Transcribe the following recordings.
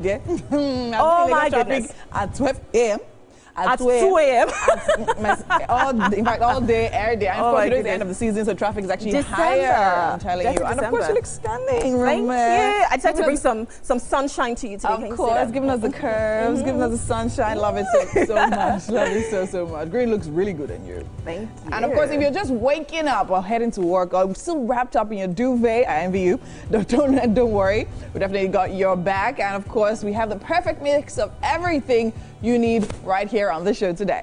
Yeah. Oh my goodness. At 12 a.m. At 2 a.m. In fact, all day, every day. And of course, it's the end of the season, so traffic is actually higher. I'm telling you. And of course, you look stunning, Thank you. I decided to bring some sunshine to you today. Of course, giving us the curves, giving us the sunshine. Love it so much. Love it so much. Green looks really good on you. Thank you. And of course, if you're just waking up or heading to work or still wrapped up in your duvet, I envy you. Don't worry. We definitely got your back. And of course, we have the perfect mix of everything you need right here on the show today.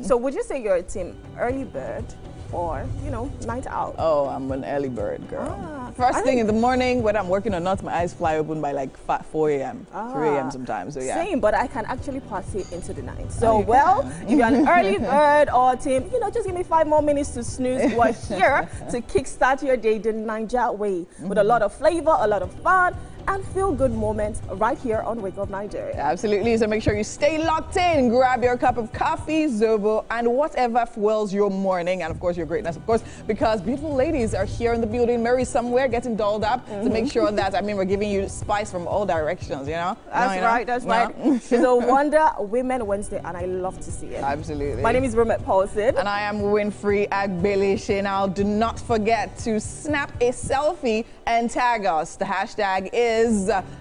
So would you say you're a team early bird or, night owl? Oh, I'm an early bird girl. First thing in the morning, whether I'm working or not, my eyes fly open by like 4 a.m., 3 a.m. sometimes. So yeah. Same, but I can actually party into the night. So, if you're an early bird or a team, just give me 5 more minutes to snooze. We're here to kickstart your day the Naija way with a lot of flavor, a lot of fun, and feel-good moments right here on Wake Up Nigeria. Absolutely. So make sure you stay locked in. Grab your cup of coffee, zobo, and whatever fuels your morning, and of course your greatness, of course, because beautiful ladies are here in the building. Mary somewhere getting dolled up to make sure that we're giving you spice from all directions. That's right. It's a Wonder Women Wednesday, and I love to see it. Absolutely. My name is Romet Paulson, and I am Winfrey Agbelishi. Now, do not forget to snap a selfie and tag us. The hashtag is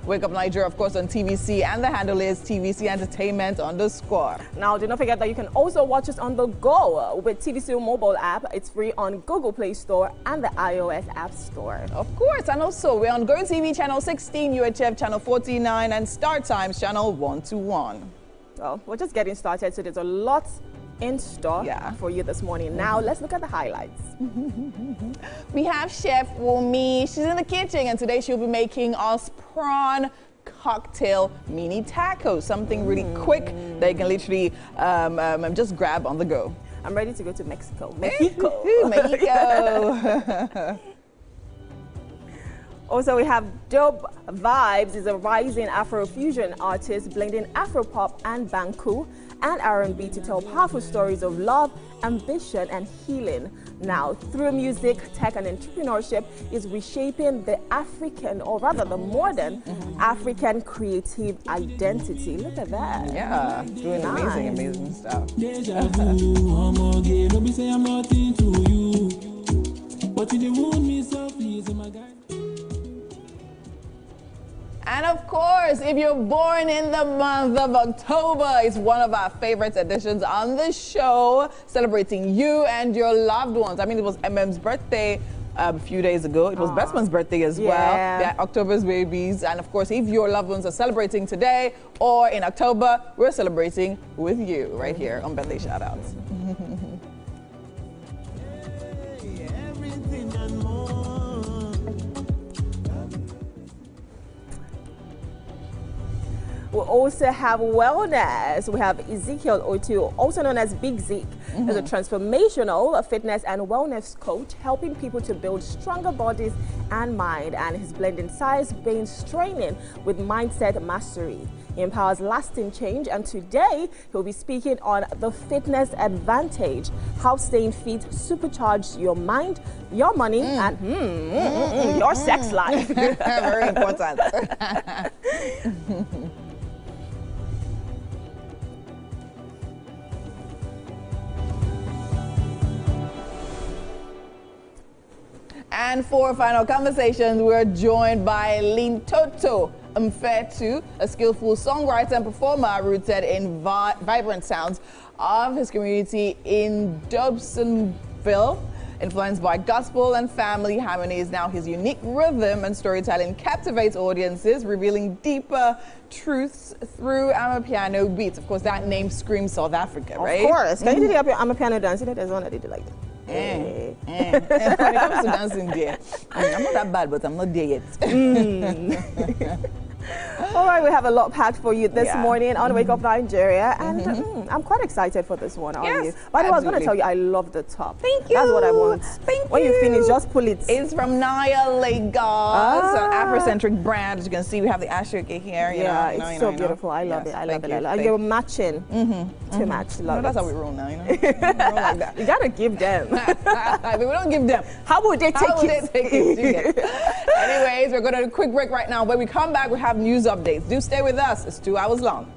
Wake Up Nigeria, of course, on TVC, and the handle is tvcentertainment_. Now, do not forget that you can also watch us on the go with TVC mobile app. It's free on Google Play Store and the iOS App Store. Of course, and also we're on GOTV channel 16, UHF channel 49, and StarTimes channel 121. Well, we're just getting started, so there's a lot in store for you this morning. Now, let's look at the highlights. We have Chef Wumi. She's in the kitchen, and today she'll be making us prawn cocktail mini tacos, something really quick that you can literally just grab on the go. I'm ready to go to Mexico. Mexico. Also, we have Dope Vibes. Is a rising Afrofusion artist blending Afropop and Banku and R&B to tell powerful stories of love, ambition, and healing. Now, through music, tech, and entrepreneurship, is reshaping the African, or rather the modern African creative identity. Look at that. Yeah, doing amazing stuff. And of course, if you're born in the month of October, it's one of our favorite editions on the show, celebrating you and your loved ones. I mean, it was MM's birthday a few days ago. It was Bestman's birthday as well. They're October's babies. And of course, if your loved ones are celebrating today or in October, we're celebrating with you right here on Birthday Shoutouts. We also have wellness. We have Ezekiel Otu, also known as Big Zeke, as a transformational fitness and wellness coach, helping people to build stronger bodies and mind. And he's blending science-based training with mindset mastery. He empowers lasting change, and today he'll be speaking on the fitness advantage, how staying fit supercharges your mind, your money, and your sex life. Very important. And for final conversations, we're joined by Lintoto Mfetu, a skillful songwriter and performer rooted in vibrant sounds of his community in Dobsonville. Influenced by gospel and family harmonies, now his unique rhythm and storytelling captivates audiences, revealing deeper truths through Amapiano beats. Of course, that name screams South Africa, right? Of course. Can you do the Amapiano dance? There's one that did it like that. When it comes to dancing, dear, I'm not that bad, but I'm not there yet. All right, we have a lot packed for you this morning on Wake Up Nigeria, and I'm quite excited for this one, aren't you? By the way, I was going to tell you, I love the top. Thank you. That's what I want. When you finish, just pull it. It's from Naya Lagos, an Afrocentric brand. As you can see, we have the ashoke here. It's so beautiful. I love it. I love it. And you're matching to match. Love it. That's how we roll now, we roll like that. You got to give them. But we don't give them. How would they take it? Anyways, we're going to do a quick break right now. When we come back, we have have news updates. Do stay with us. It's 2 hours long.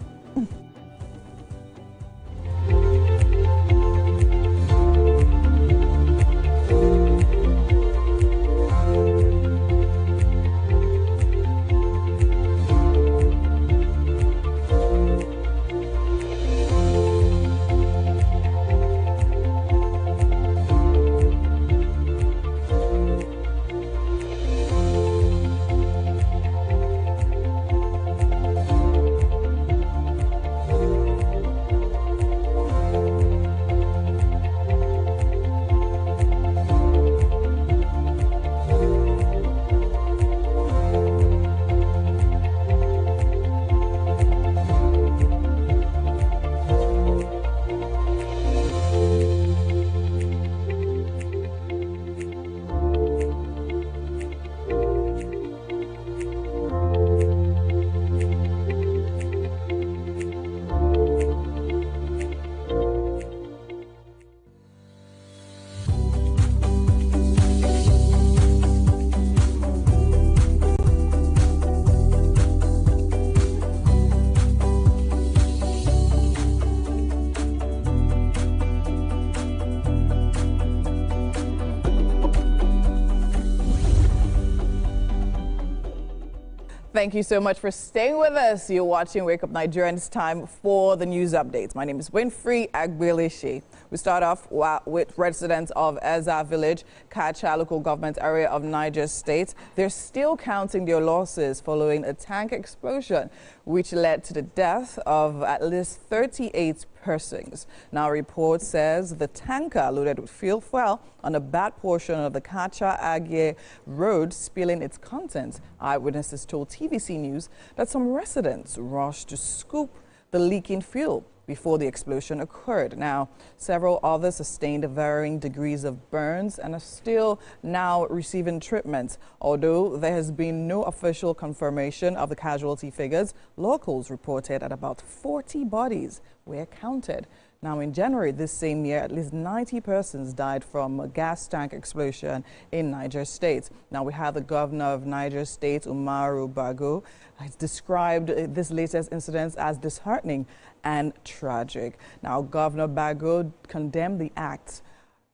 Thank you so much for staying with us. You're watching Wake Up Nigeria, and it's time for the news updates. My name is Winfrey Agbeleshi. We start off with residents of Eza Village, Kacha local government area of Niger State. They're still counting their losses following a tank explosion, which led to the death of at least 38 persons. Now, a report says the tanker loaded with fuel fell on a bad portion of the Kacha-Agye road, spilling its contents. Eyewitnesses told TVC News that some residents rushed to scoop the leaking fuel before the explosion occurred. Now, several others sustained varying degrees of burns and are still now receiving treatment. Although there has been no official confirmation of the casualty figures, locals reported that about 40 bodies were counted. Now, in January this same year, at least 90 persons died from a gas tank explosion in Niger State. Now, we have the governor of Niger State, Umaru Bago, has described this latest incident as disheartening and tragic. Now, Governor Bago condemned the act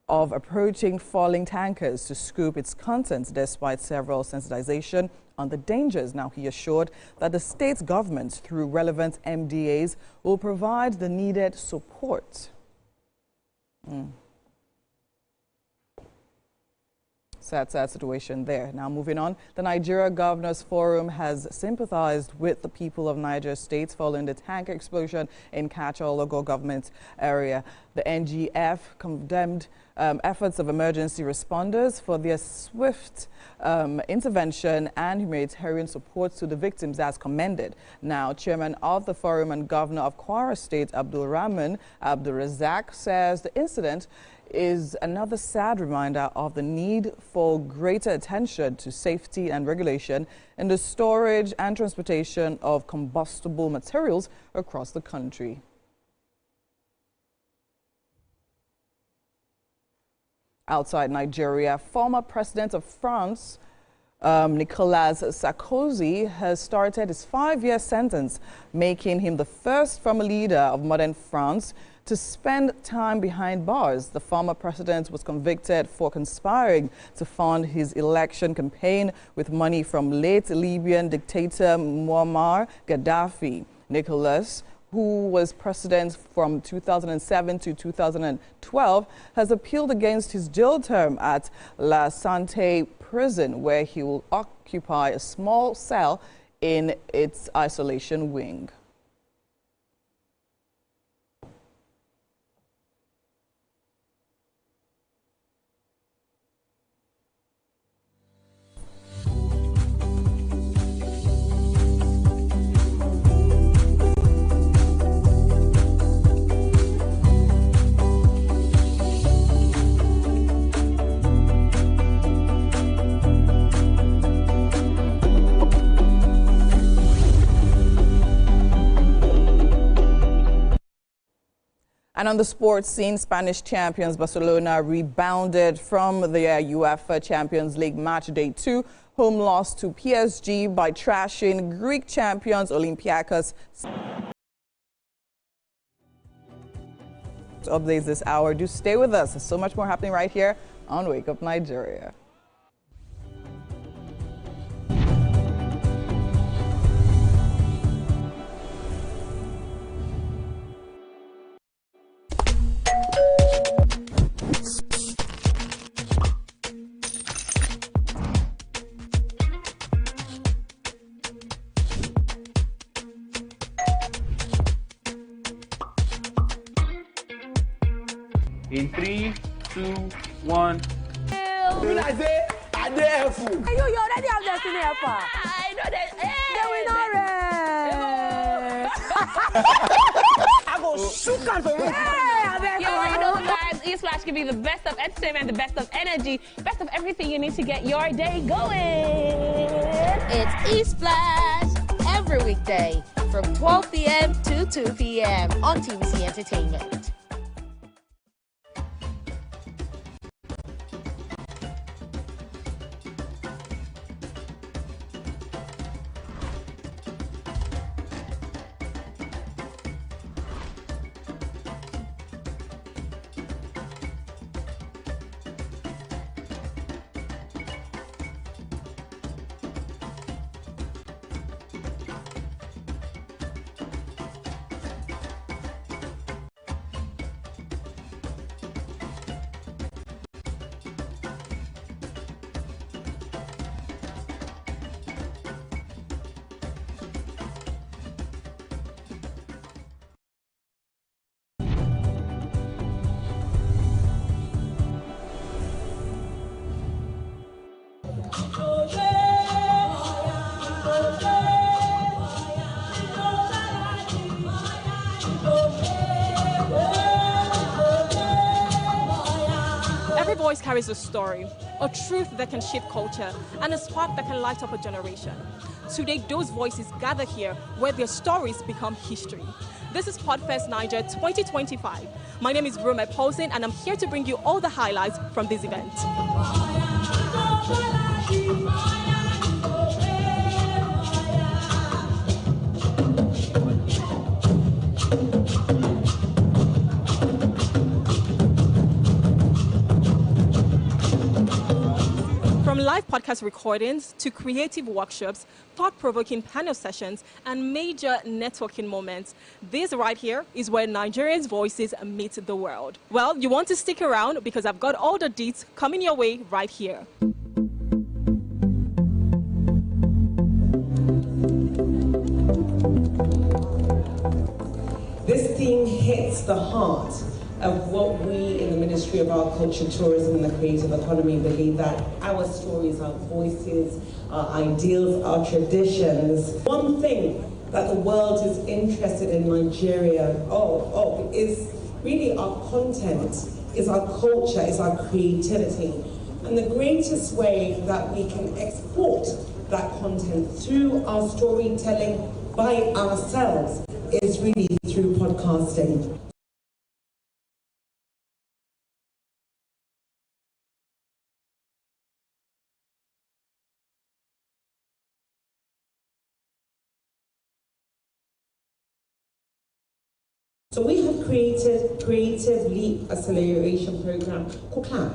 of approaching falling tankers to scoop its contents despite several sensitization on the dangers. Now, he assured that the state government, through relevant MDAs, will provide the needed support. Sad situation there. Now, moving on, the Nigeria Governors Forum has sympathized with the people of Niger State following the tank explosion in Kacha local government area. The NGF condemned efforts of emergency responders for their swift intervention and humanitarian support to the victims as commended. Now, chairman of the forum and governor of Kwara State, Abdul Rahman Abdul Razak, says the incident is another sad reminder of the need for greater attention to safety and regulation in the storage and transportation of combustible materials across the country. Outside Nigeria, former president of France, Nicolas Sarkozy, has started his 5-year sentence, making him the first former leader of modern France to spend time behind bars. The former president was convicted for conspiring to fund his election campaign with money from late Libyan dictator Muammar Gaddafi. Nicolas, who was president from 2007 to 2012, has appealed against his jail term at La Santé prison, where he will occupy a small cell in its isolation wing. And on the sports scene, Spanish champions Barcelona rebounded from their UEFA Champions League match day 2 home loss to PSG by trashing Greek champions Olympiacos. Updates this hour. Do stay with us. There's so much more happening right here on Wake Up Nigeria. In 3, 2, 1. When I say, I dare fool. You already have destiny helper. I know that. I go shook out for you. You already know, guys. eSplash can be the best of entertainment, the best of energy, best of everything you need to get your day going. It's eSplash every weekday from 12 p.m. to 2 p.m. on TVC Entertainment. Every voice carries a story, a truth that can shape culture, and a spark that can light up a generation. Today, those voices gather here where their stories become history. This is Podfest Niger 2025. My name is Rome Paulson, and I'm here to bring you all the highlights from this event. From live podcast recordings to creative workshops, thought-provoking panel sessions, and major networking moments, this right here is where Nigerians' voices meet the world. Well, you want to stick around because I've got all the deets coming your way right here. This theme hits the heart of what we in the Ministry of Art, Culture, Tourism and the Creative Economy believe, that our stories, our voices, our ideals, our traditions. One thing that the world is interested in Nigeria is really our content, is our culture, is our creativity. And the greatest way that we can export that content through our storytelling by ourselves is really through podcasting. So we have created Creative Leap Acceleration Program called CLAP.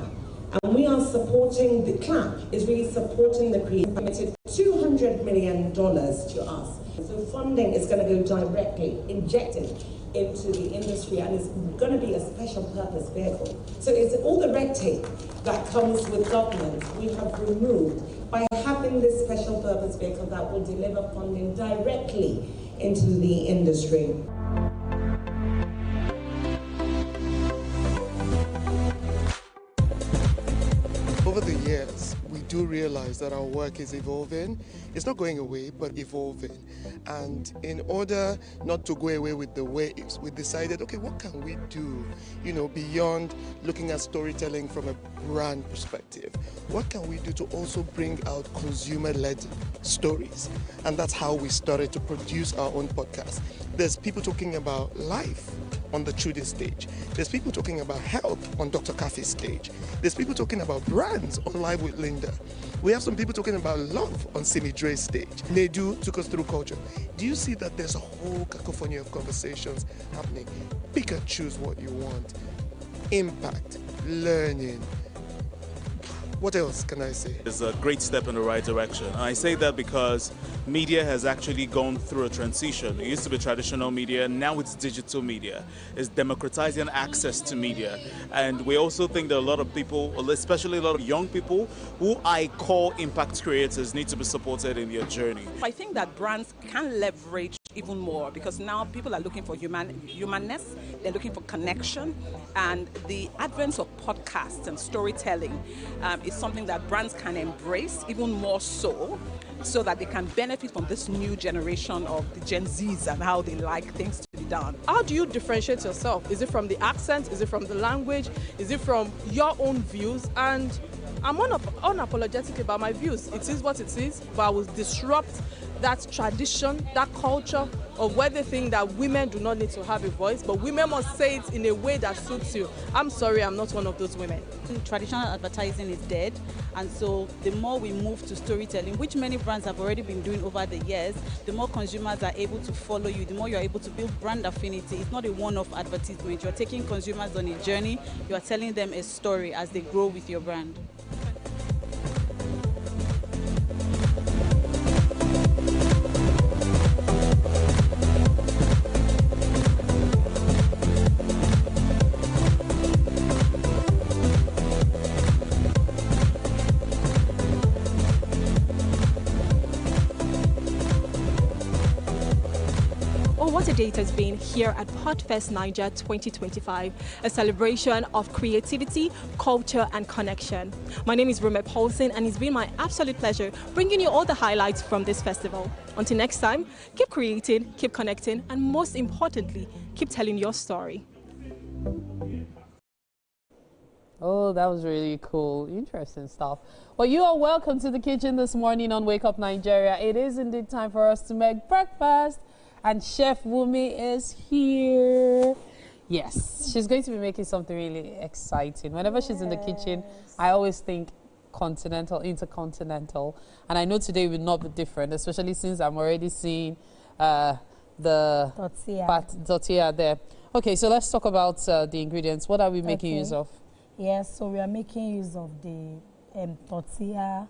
And we are supporting, the CLAP is really supporting the creative, committed $200 million to us. So funding is going to go directly, injected into the industry, and it's going to be a special purpose vehicle. So it's all the red tape that comes with government we have removed by having this special purpose vehicle that will deliver funding directly into the industry. Over the years, we do realize that our work is evolving. It's not going away, but evolving. And in order not to go away with the waves, we decided, okay, what can we do, beyond looking at storytelling from a brand perspective? What can we do to also bring out consumer-led stories? And that's how we started to produce our own podcast. There's people talking about life on the Trudy stage. There's people talking about health on Dr. Kafi's stage. There's people talking about brands on Live with Linda. love. We have some people talking about love on Simi Dre's stage. Nedu took us through culture. Do you see that there's a whole cacophony of conversations happening? Pick and choose what you want. Impact, learning. What else can I say? It's a great step in the right direction. And I say that because media has actually gone through a transition. It used to be traditional media, now it's digital media. It's democratizing access to media. And we also think that a lot of people, especially a lot of young people, who I call impact creators, need to be supported in their journey. I think that brands can leverage even more because now people are looking for humanness, they're looking for connection, and the advent of podcasts and storytelling is something that brands can embrace even more so that they can benefit from this new generation of the Gen Zs and how they like things to be done. How do you differentiate yourself? Is it from the accent? Is it from the language? Is it from your own views? And I'm unapologetic about my views. It is what it is, but I will disrupt that tradition, that culture of where they think that women do not need to have a voice, but women must say it in a way that suits you. I'm sorry, I'm not one of those women. Traditional advertising is dead, and so the more we move to storytelling, which many brands have already been doing over the years, the more consumers are able to follow you, the more you're able to build brand affinity. It's not a one-off advertisement. You're taking consumers on a journey. You are telling them a story as they grow with your brand. What a day it has been here at Podfest Niger 2025, a celebration of creativity, culture and connection. My name is Rome Paulson and it's been my absolute pleasure bringing you all the highlights from this festival. Until next time, keep creating, keep connecting, and most importantly, keep telling your story. Oh, that was really cool. Interesting stuff. Well, you are welcome to the kitchen this morning on Wake Up Nigeria. It is indeed time for us to make breakfast. And Chef Wumi is here. Yes, she's going to be making something really exciting. Whenever she's in the kitchen, I always think continental, intercontinental. And I know today will not be different, especially since I'm already seeing the tortilla there. Okay, so let's talk about the ingredients. What are we making use of? Yes, so we are making use of the tortilla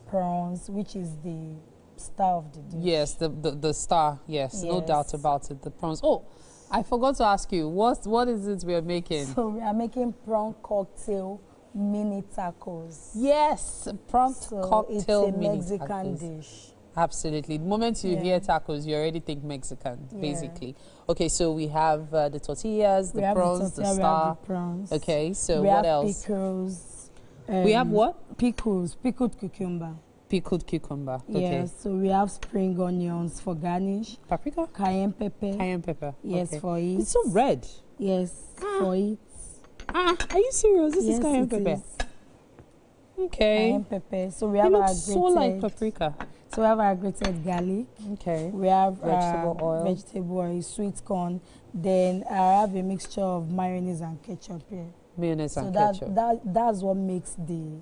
prawns, which is the star of the dish. Yes, the star. Yes, no doubt about it. The prawns. Oh, I forgot to ask you. What is it we are making? So we are making prawn cocktail mini tacos. Yes, prawn cocktail mini Mexican dish. Absolutely. The moment you hear tacos, you already think Mexican, basically. Okay, so we have the tortillas, the prawns, the star. The prawns. Okay, so what else? Pickles. We have what? Pickles, pickled cucumber. Pickled cucumber. Okay. Yes, so we have spring onions for garnish. Paprika? Cayenne pepper. Cayenne pepper. Yes, okay. for it. It's so red. Yes, for it. Are you serious? This is cayenne pepper. Is. Okay. Cayenne pepper. So we have our grated. So like paprika. So we have our grated garlic. Okay. We have vegetable oil, sweet corn. Then I have a mixture of mayonnaise and ketchup here. Mayonnaise and ketchup. That's what makes the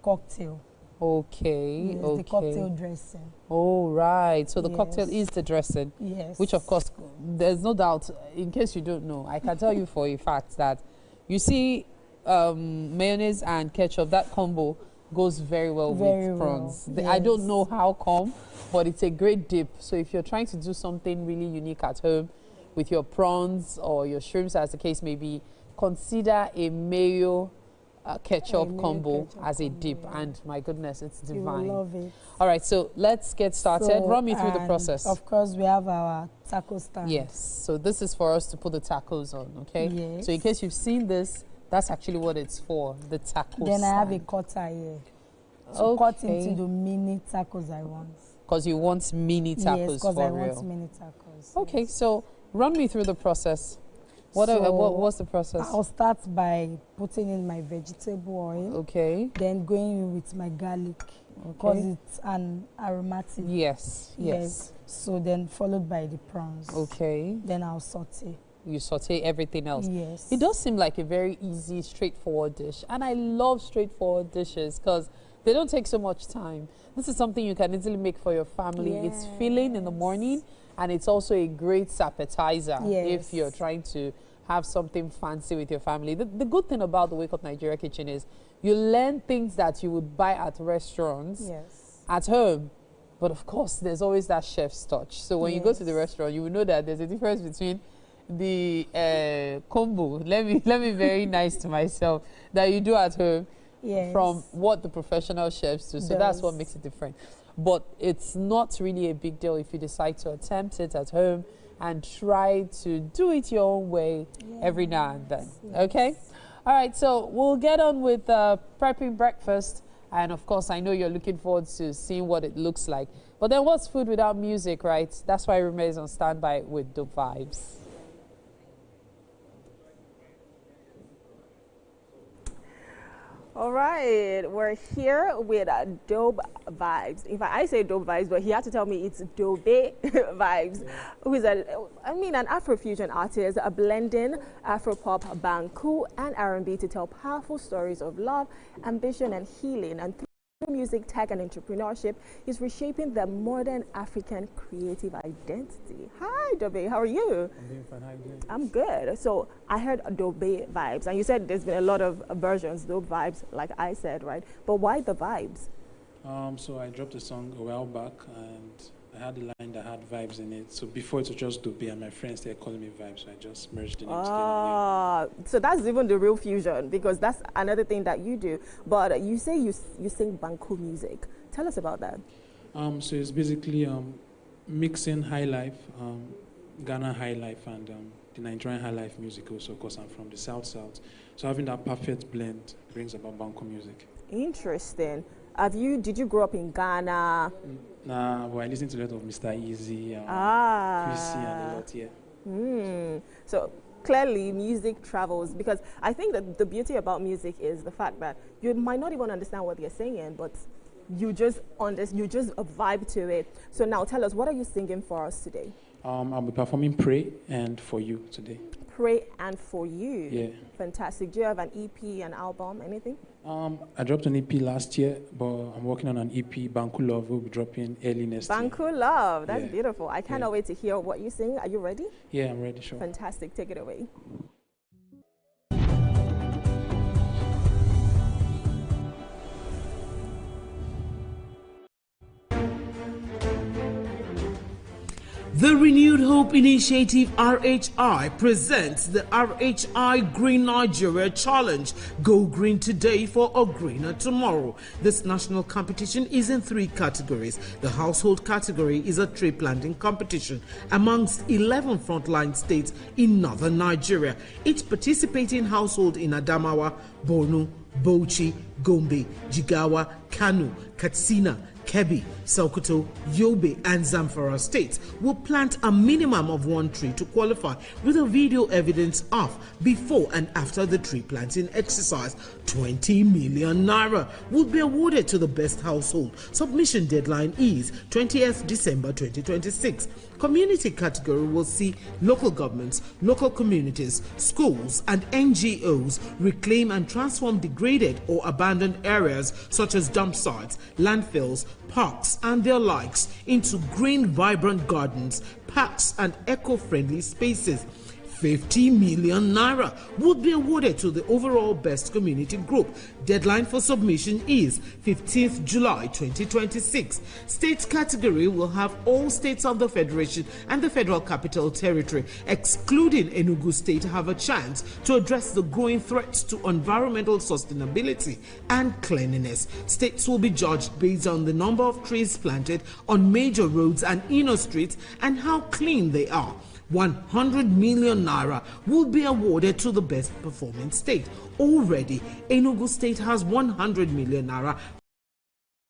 cocktail. Okay, yes, okay. The cocktail dressing. Oh, right. So the cocktail is the dressing. Yes. Which, of course, there's no doubt, in case you don't know, I can tell you for a fact that you see mayonnaise and ketchup, that combo goes very well with prawns. Yes. I don't know how come, but it's a great dip. So if you're trying to do something really unique at home with your prawns or your shrimps, as the case may be, consider a mayo ketchup combo as a dip, and my goodness, it's divine. You will love it. All right, so let's get started. So, run me through the process. Of course, we have our taco stand. Yes, so this is for us to put the tacos on, okay? Yes. So in case you've seen this, that's actually what it's for, the taco Then stand. I have a cutter here to cut into the mini tacos I want. Because you want mini tacos for real. Yes, because I want mini tacos. Okay, yes. So run me through the process. What's the process? I'll start by putting in my vegetable oil. Okay. Then going in with my garlic. Because it's an aromatic. Yes. So then followed by the prawns. Okay. Then I'll saute. You saute everything else. Yes. It does seem like a very easy, straightforward dish. And I love straightforward dishes because They don't take so much time. This is something you can easily make for your family. Yes. It's filling in the morning, and it's also a great appetizer if you're trying to have something fancy with your family. The good thing about the Wake Up Nigeria Kitchen is you learn things that you would buy at restaurants at home. But of course, there's always that chef's touch. So when you go to the restaurant, you will know that there's a difference between the combo, let me be very nice to myself, that you do at home from what the professional chefs do. So that's what makes it different. But it's not really a big deal if you decide to attempt it at home and try to do it your own way every now and then. Okay? All right, so we'll get on with prepping breakfast. And of course, I know you're looking forward to seeing what it looks like. But then what's food without music, right? That's why Rume is on standby with Dope Vibes. All right, we're here with Dope Vibes. In fact, I say Dope Vibes, but he had to tell me it's Dope Vibes, who is an Afrofusion artist, blending Afropop, Banku, and R&B to tell powerful stories of love, ambition, and healing. And through music, tech, and entrepreneurship, he's reshaping the modern African creative identity. Hi, Dobe, how are you? I'm doing fine. How are you doing? I'm good. So I heard Dobe Vibes, and you said there's been a lot of versions, Dope Vibes, like I said, right? But why the vibes? So I dropped a song a while back, and I had a line that had vibes in it. So before it was just Dobe, and my friends started calling me Vibes, so I just merged the names together. So that's even the real fusion, because that's another thing that you do. But you say you sing Banku music. Tell us about that. So it's basically mixing high life, Ghana high life, and the Nigerian high life music also, because I'm from the South. So having that perfect blend brings about Banku music. Interesting. Did you grow up in Ghana? Nah, well, I listen to a lot of Mr. Easy, Chrissy, and a lot, So clearly music travels, because I think that the beauty about music is the fact that you might not even understand what they're saying, but you just vibe to it. So now tell us, what are you singing for us today? I'll be performing Pray and For You today. Pray and For You. Yeah. Fantastic. Do you have an EP, an album, anything? I dropped an EP last year, but I'm working on an EP, Banku Love, will be dropping early next year. Banku Love, that's beautiful. I cannot wait to hear what you sing. Are you ready? Yeah, I'm ready, sure. Fantastic. Take it away. The Renewed Hope Initiative RHI presents the RHI Green Nigeria Challenge. Go green today for a greener tomorrow. This national competition is in 3 categories. The household category is a tree planting competition amongst 11 frontline states in northern Nigeria. Each participating household in Adamawa, Borno, Bauchi, Gombe, Jigawa, Kano, Katsina, Kebbi, Sokoto, Yobe, and Zamfara states will plant a minimum of 1 tree to qualify, with a video evidence of before and after the tree planting exercise. 20 million naira will be awarded to the best household. Submission deadline is 20th December 2026. Community category will see local governments, local communities, schools, and NGOs reclaim and transform degraded or abandoned areas such as dump sites, landfills, parks, and their likes into green, vibrant gardens, parks, and eco-friendly spaces. 50 million naira would be awarded to the overall best community group. Deadline for submission is 15th July 2026. State category will have all states of the Federation and the Federal Capital Territory, excluding Enugu State, have a chance to address the growing threats to environmental sustainability and cleanliness. States will be judged based on the number of trees planted on major roads and inner streets and how clean they are. 100 million naira will be awarded to the best performing state. Already, Enugu State has 100 million naira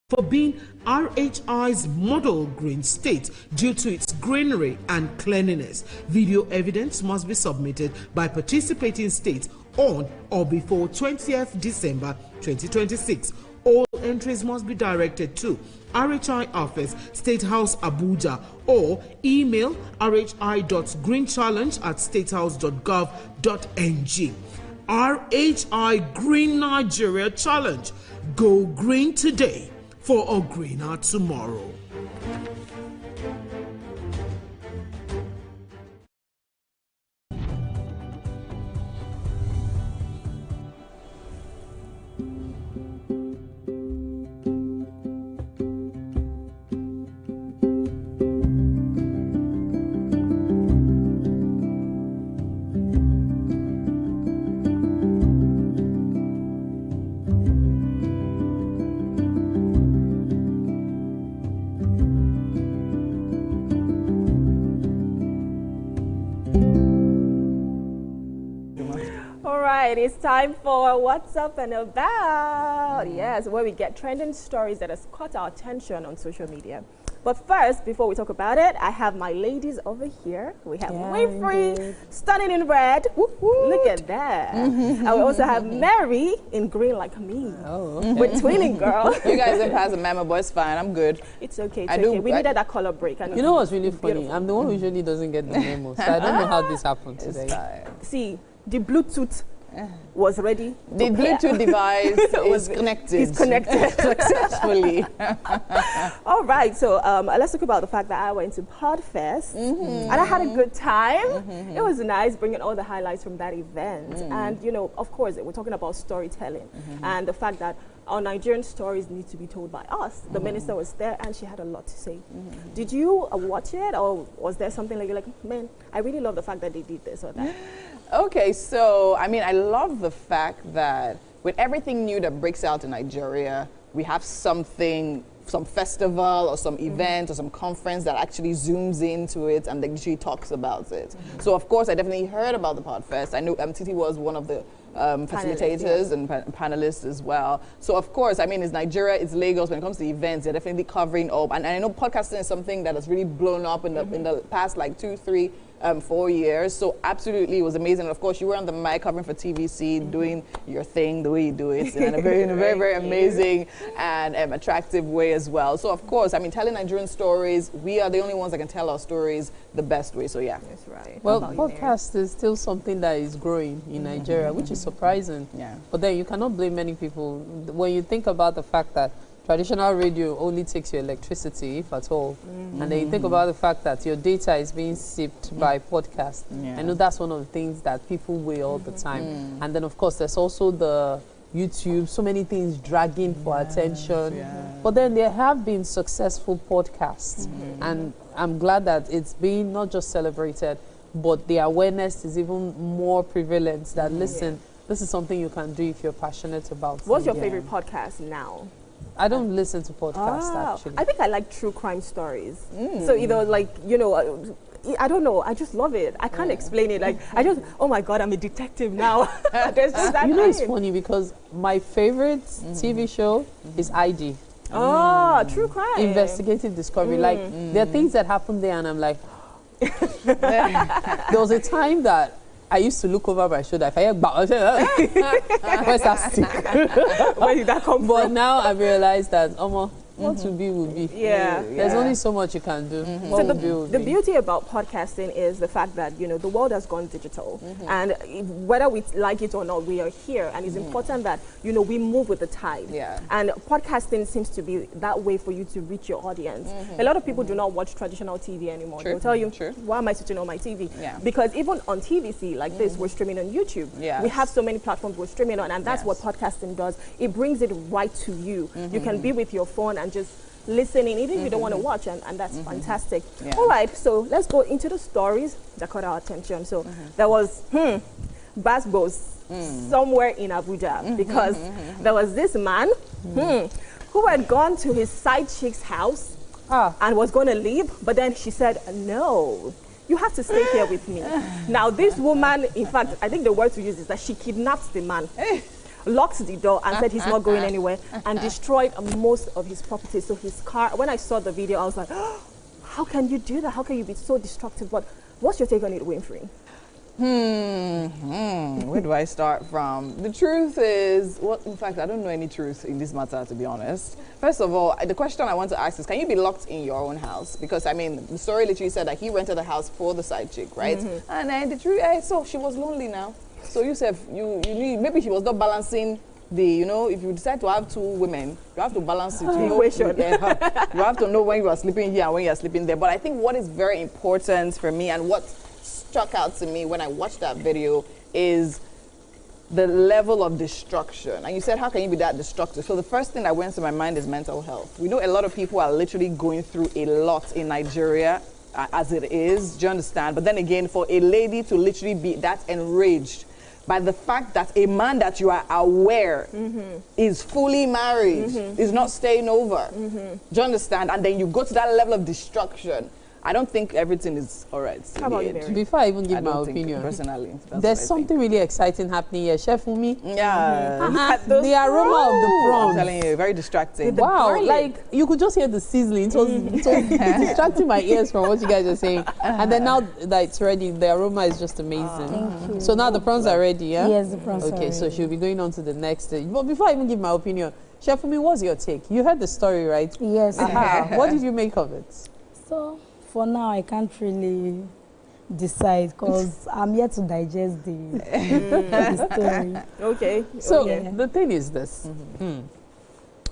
for being RHI's model green state due to its greenery and cleanliness. Video evidence must be submitted by participating states on or before 20th December 2026. All entries must be directed to RHI Office, State House, Abuja, or email rhi.greenchallenge@statehouse.gov.ng. RHI Green Nigeria Challenge. Go green today for a greener tomorrow. It's time for What's Up and About. Yes, where we get trending stories that has caught our attention on social media. But first, before we talk about it, I have my ladies over here. We have Winfrey, stunning in red. Look at that. And we also have Mary in green like me. Oh, okay. We're twinning, girl. You guys didn't pass the memo, but it's fine. I'm good. It's okay. It's okay. We needed that color break. You know what's really funny? I'm the one who usually doesn't get the memo, so I don't know how this happened today. See, the Bluetooth was ready. The Bluetooth device is connected. It's connected successfully. All right, so let's talk about the fact that I went to Podfest and I had a good time. It was nice bringing all the highlights from that event. And, you know, of course, we're talking about storytelling and the fact that our Nigerian stories need to be told by us. The minister was there and she had a lot to say. Did you watch it, or was there something like you're like, man, I really love the fact that they did this or that? Okay, so, I mean, I love the fact that with everything new that breaks out in Nigeria, we have something, some festival or some event or some conference that actually zooms into it and actually talks about it. So, of course, I definitely heard about the Podfest. I know MTT was one of the facilitators and panelists as well. So, of course, I mean, it's Nigeria, it's Lagos. When it comes to events, they're definitely covering up. And I know podcasting is something that has really blown up in the past, like 2, 3, 4 years. So absolutely, it was amazing. And of course, you were on the mic covering for TVC, doing your thing the way you do it in a very amazing and attractive way as well. So of course, I mean, telling Nigerian stories, we are the only ones that can tell our stories the best way. So yeah. That's right. Well, podcast is still something that is growing in Nigeria, which is surprising. Yeah. But then you cannot blame many people. When you think about the fact that traditional radio only takes your electricity, if at all. And then you think about the fact that your data is being sipped by podcast. I know that's one of the things that people weigh all the time. And then, of course, there's also the YouTube, so many things dragging for attention. But then there have been successful podcasts. And I'm glad that it's being not just celebrated, but the awareness is even more prevalent that, listen, this is something you can do if you're passionate about. What's your favorite podcast now? I don't listen to podcasts, actually. I think I like true crime stories. So either like, you know, I don't know, I just love it. I can't explain it. Like, I just, oh my God, I'm a detective now. There's just that you know, it's funny because my favorite TV show is ID. Oh, true crime. Investigative discovery. Like, there are things that happen there and I'm like, there was a time that I used to look over my shoulder. If I hear where's that stick? Where did that come from? But now I realized that, what to be will be. There's only so much you can do. So the beauty about podcasting is the fact that, you know, the world has gone digital. And whether we like it or not, we are here. And it's important that, you know, we move with the tide. And podcasting seems to be that way for you to reach your audience. A lot of people do not watch traditional TV anymore. They'll tell you, why am I switching on my TV? Because even on TVC like this, we're streaming on YouTube. We have so many platforms we're streaming on, and that's what podcasting does. It brings it right to you. You can be with your phone and just listening, even if you don't want to watch, and that's fantastic. All right, so let's go into the stories that caught our attention. So there was Basbos somewhere in Abuja, because there was this man who had gone to his side chick's house and was going to leave, but then she said, no, you have to stay here with me. Now this woman, in fact, I think the word to use is that she kidnapped the man, locked the door and said he's not going anywhere, and destroyed most of his property. So his car, when I saw the video, I was like, oh, how can you do that? How can you be so destructive? But what's your take on it, Winfrey? Where do I start from? The truth is, well, in fact, I don't know any truth in this matter, to be honest. First of all, the question I want to ask is, can you be locked in your own house? Because, I mean, the story literally said that he rented a house for the side chick, right? And then the truth, so she was lonely now. So you said, you knew, maybe she was not balancing you know, if you decide to have 2 women, you have to balance it. You Equation. You have to know when you are sleeping here and when you are sleeping there. But I think what is very important for me and what struck out to me when I watched that video is the level of destruction. And you said, how can you be that destructive? So the first thing that went to my mind is mental health. We know a lot of people are literally going through a lot in Nigeria as it is. Do you understand? But then again, for a lady to literally be that enraged by the fact that a man that you are aware is fully married, is not staying over. Do you understand? And then you go to that level of destruction. I don't think everything is all right. How about you, Mary? Before I even give my opinion, personally, there's something really exciting happening here. Chef Umi, yeah, the aroma of the prawns. I'm telling you, very distracting. Wow, like you could just hear the sizzling. It was distracting my ears from what you guys are saying. And then now that it's ready, the aroma is just amazing. Thank you. So now the prawns are ready, yeah? Yes, the prawns are ready. Okay, so she'll be going on to the next stage. But before I even give my opinion, Chef Umi, what's your take? You heard the story, right? Yes. What did you make of it? So, for now, I can't really decide because I'm yet to digest the story. Okay. So the thing is this.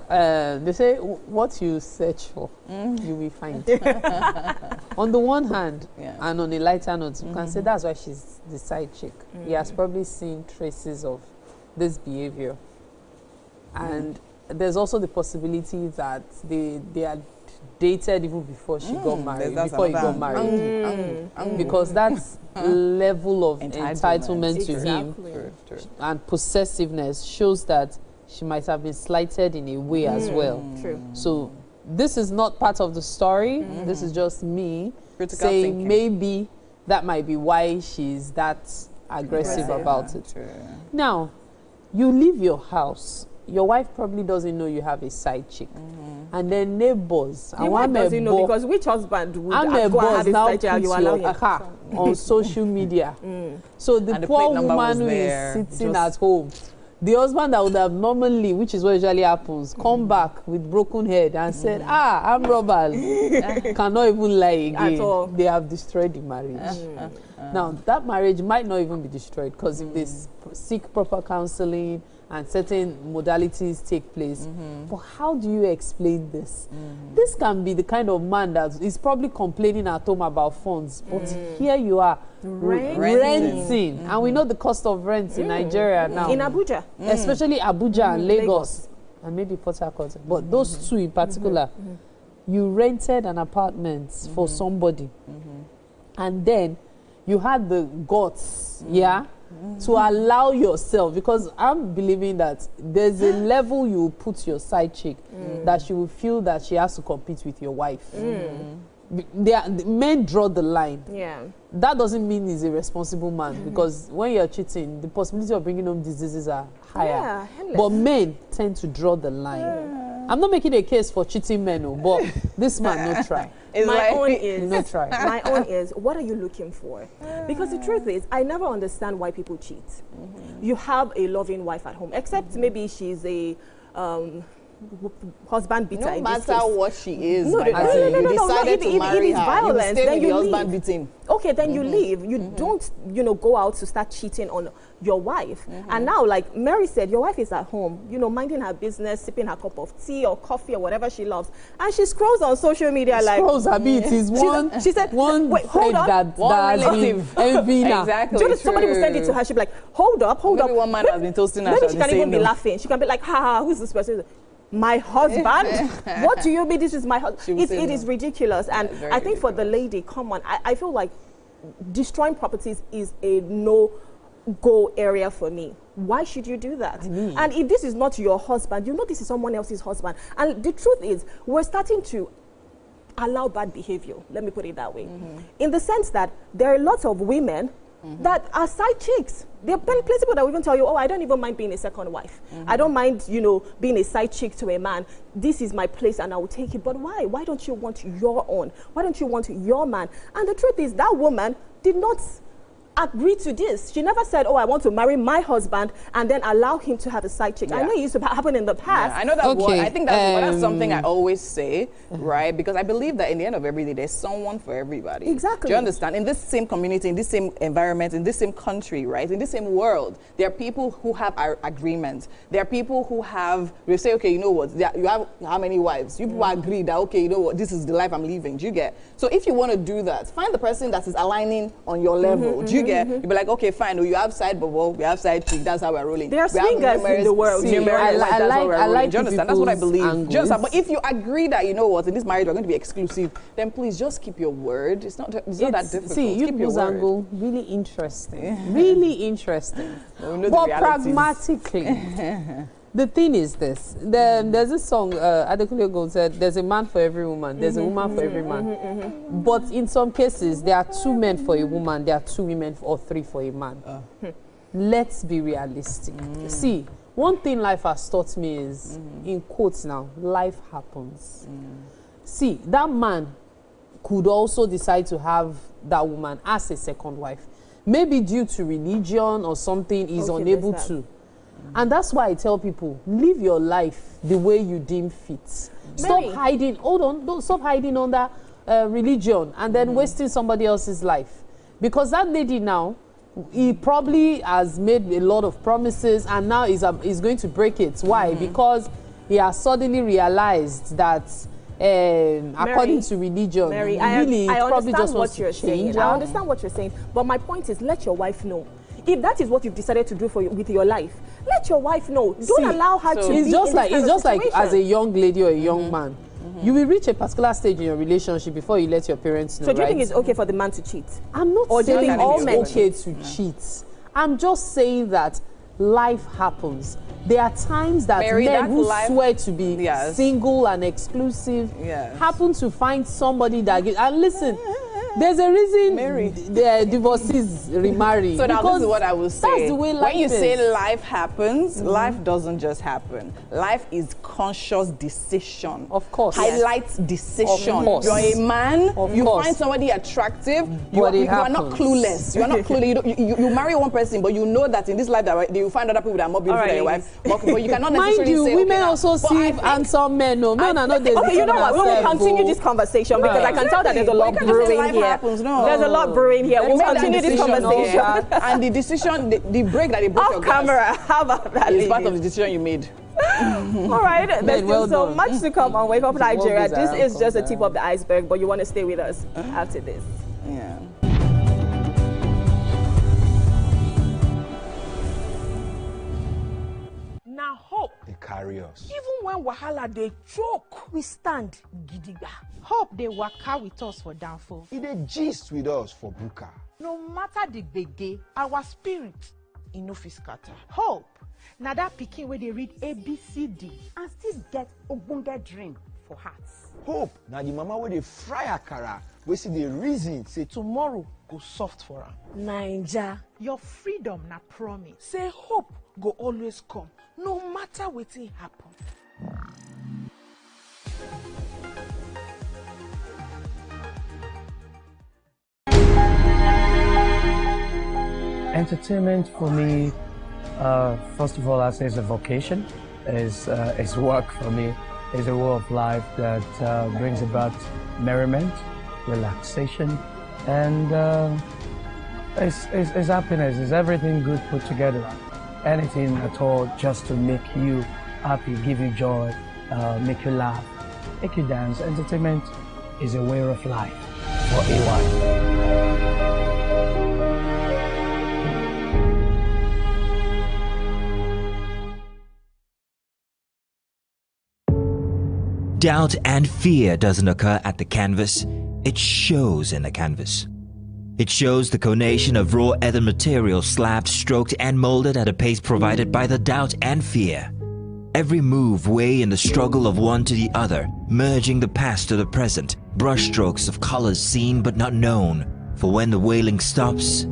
They say what you search for, you will find. On the one hand, and on a lighter note, you can say that's why she's the side chick. He has probably seen traces of this behavior. And there's also the possibility that they are dated even before she got married, before he got married. Because that's level of entitlement to him and possessiveness shows that she might have been slighted in a way as well. True. So this is not part of the story. This is just me saying thinking. maybe that might be why she's that aggressive about it. Now, you leave your house. Your wife probably doesn't know you have a side chick. And then neighbors. The wife doesn't know because which husband would go and have a now side chick and you allow him? on social media. So the poor woman who is sitting at home, the husband that would have normally, which is what usually happens, come back with broken head and said, I'm robbers. Cannot even lie again. At all. They have destroyed the marriage. Now, that marriage might not even be destroyed because if they seek proper counseling and certain modalities take place. But how do you explain this? This can be the kind of man that is probably complaining at home about funds, but here you are renting. And we know the cost of rent in Nigeria now. In Abuja. Especially Abuja and Lagos. And maybe Port Harcourt. But those two in particular, you rented an apartment for somebody. And then you had the guts, to allow yourself, because I'm believing that there's a level you put your side chick that she will feel that she has to compete with your wife. The men draw the line. That doesn't mean he's a responsible man because when you're cheating, the possibility of bringing home diseases are higher. But men tend to draw the line. I'm not making a case for cheating men, but this man no try. My own is no try. My own is, what are you looking for? Because the truth is, I never understand why people cheat. You have a loving wife at home, except maybe she's a husband beater. No in matter this case. what she is, no, you decided to marry if it's her. violence, you then you the leave. husband beating. Okay, then you leave. You don't, go out to start cheating on your wife. And now, like Mary said, your wife is at home, minding her business, sipping her cup of tea or coffee or whatever she loves, and she scrolls on social media scrolls a bit. It is one. She said, one. Wait, hold on. One relative. Exactly. Somebody will send it to her. She'll be like, hold up. Maybe one man has been toasting her. Maybe she can even be laughing. She can be like, ha, who's this person? My husband? What do you mean this is my husband? It is ridiculous. And I think for the lady, come on, I feel like destroying properties is a no-go area for me. Why should you do that? And if this is not your husband, this is someone else's husband. And the truth is, we're starting to allow bad behavior. Let me put it that way. In the sense that there are lots of women that are side chicks. There are plenty of people that will even tell you, I don't even mind being a second wife. I don't mind, being a side chick to a man. This is my place and I will take it. But why? Why don't you want your own? Why don't you want your man? And the truth is that woman did not agreed to this. She never said, oh, I want to marry my husband and then allow him to have a side chick. I know it used to happen in the past. I know that I think that's something I always say, right? Because I believe that in the end of every day, there's someone for everybody. Exactly. Do you understand? In this same community, in this same environment, in this same country, right? In this same world, there are people who have agreements. There are people who have, we say, okay, you know what, you have how many wives? You people agree that, okay, you know what, this is the life I'm living. Do you get? So if you want to do that, find the person that is aligning on your level. Do you get? You'll be like, okay, fine, you have side bubble, we have side chick, that's how we're rolling. There are swingers in the world. I like do you understand? That's what I believe. But if you agree that, you know what, in this marriage we're going to be exclusive, then please just keep your word. It's not that difficult. See, you people's angle, really interesting. Really interesting. But pragmatically, the thing is this. There's this song, Adekunle Gold said, there's a man for every woman, there's a woman for every man. But in some cases, there are 2 men for a woman, there are 2 women or 3 for a man. Let's be realistic. See, one thing life has taught me is, in quotes now, life happens. See, that man could also decide to have that woman as a second wife. Maybe due to religion or something, he's unable to. And that's why I tell people, live your life the way you deem fit. Stop hiding, don't stop hiding under religion and then wasting somebody else's life. Because that lady now, he probably has made a lot of promises and now he's going to break it. Why? Because he has suddenly realized that according to religion, Mary, really, I probably just understand what you're saying. I understand what you're saying, but my point is, let your wife know. If that is what you've decided to do with your life, let your wife know. Don't allow her to it's be just in like this it's just like situation. as a young lady or a young man, you will reach a particular stage in your relationship before you let your parents know. So do you think it's okay for the man to cheat? I'm not saying all men okay to cheat. I'm just saying that life happens. There are times that men who swear to be single and exclusive happen to find somebody that and listen, there's a reason the divorcees remarry. So now this is what I will say. That's the way life when you is. say life happens, life doesn't just happen. Life is conscious decision. Of course. Highlights decision. Of course. You're a man, you course. find somebody attractive, you are not clueless. You are not clueless. You marry one person, but you know that in this life that you find other people that are more beautiful than your wife. But you cannot necessarily say, women also see handsome men. No, men are not. Okay, you know what? We will continue this conversation because I can tell that there's a lot brewing here. Happens, no. There's a lot brewing here. We'll continue this conversation. And the decision, the break that they broke your glass, camera, how about that? Is part of the decision you made. All right, there's still so much to come on Wake Up Nigeria. This is just the tip of the iceberg, but you want to stay with us after this. Yeah. Now hope they carry us. Even when wahala they choke, we stand gidigba. Hope they waka with us for downfall. They gist with us for buka. No matter the gbege, our spirit in no fit scatter. Hope now that pikin where they read ABCD and still get ogbonge dream for hearts. Hope now the mama where they fry akara, we see the reason say tomorrow go soft for her. Naija, your freedom na promise. Say hope go always come, no matter wetin happen. Entertainment for me, first of all, I say it's a vocation. It's work for me. It's a way of life that brings about merriment, relaxation, and it's happiness. It's everything good put together. Anything at all just to make you happy, give you joy, make you laugh, make you dance. Entertainment is a way of life for AY. Doubt and fear doesn't occur at the canvas, it shows in the canvas. It shows the conation of raw earthen material slabbed, stroked and molded at a pace provided by the doubt and fear. Every move way in the struggle of one to the other, merging the past to the present, brushstrokes of colors seen but not known. For when the wailing stops,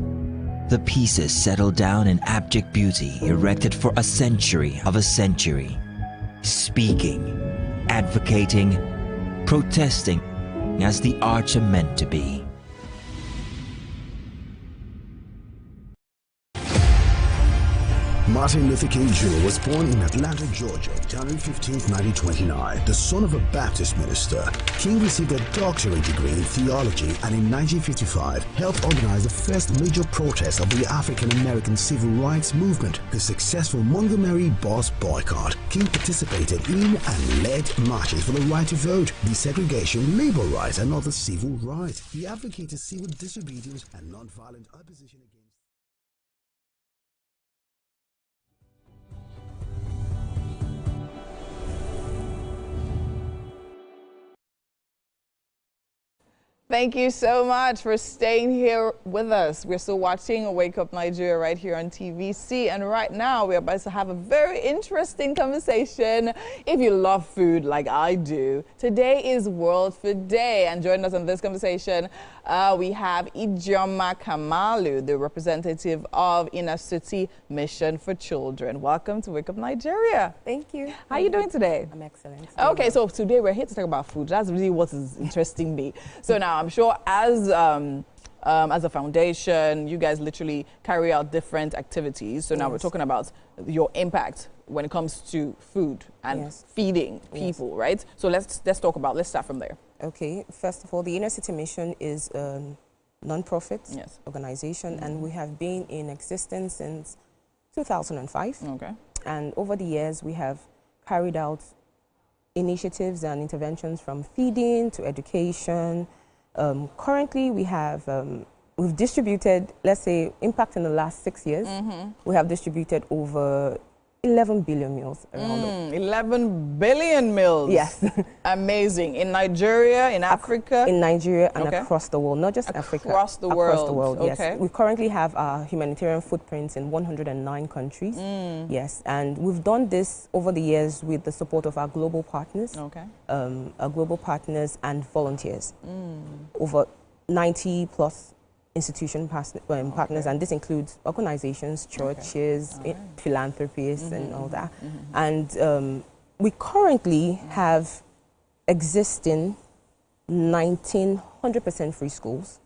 the pieces settle down in abject beauty erected for a century of a century. Speaking, advocating, protesting as the arts are meant to be. Martin Luther King Jr. was born in Atlanta, Georgia, January 15, 1929. The son of a Baptist minister, King received a doctorate degree in theology and in 1955 helped organize the first major protest of the African American civil rights movement, the successful Montgomery bus boycott. King participated in and led marches for the right to vote, desegregation, labor rights, and other civil rights. He advocated civil disobedience and nonviolent opposition against. Thank you so much for staying here with us. We're still watching Wake Up Nigeria right here on TVC, and right now we're about to have a very interesting conversation. If you love food like I do, today is World Food Day, and joining us on this conversation, we have Ijeoma Kamalu, the representative of Inner City Mission for Children. Welcome to Wake Up Nigeria. Thank you. How are you doing today? I'm excellent. Okay, so today we're here to talk about food. That's really what is interesting me. So now I'm sure as a foundation, you guys literally carry out different activities. So now we're talking about your impact when it comes to food and feeding people, right? So let's start from there. Okay, first of all, the Inner City Mission is a non-profit organization, and we have been in existence since 2005. Okay. And over the years, we have carried out initiatives and interventions from feeding to education. Currently, we have we've distributed, let's say, impact in the last 6 years. We have distributed over 11 billion meals around the world. 11 billion meals. Yes. Amazing. In Nigeria, in Africa? In Nigeria and across the world, not just Africa. Across the world. Across the world, yes. Okay. We currently have our humanitarian footprints in 109 countries. Yes, and we've done this over the years with the support of our global partners. Okay. Our global partners and volunteers. Over 90 plus institution partners, and this includes organizations, churches, philanthropists, and all that. And we currently have existing 1,900% free schools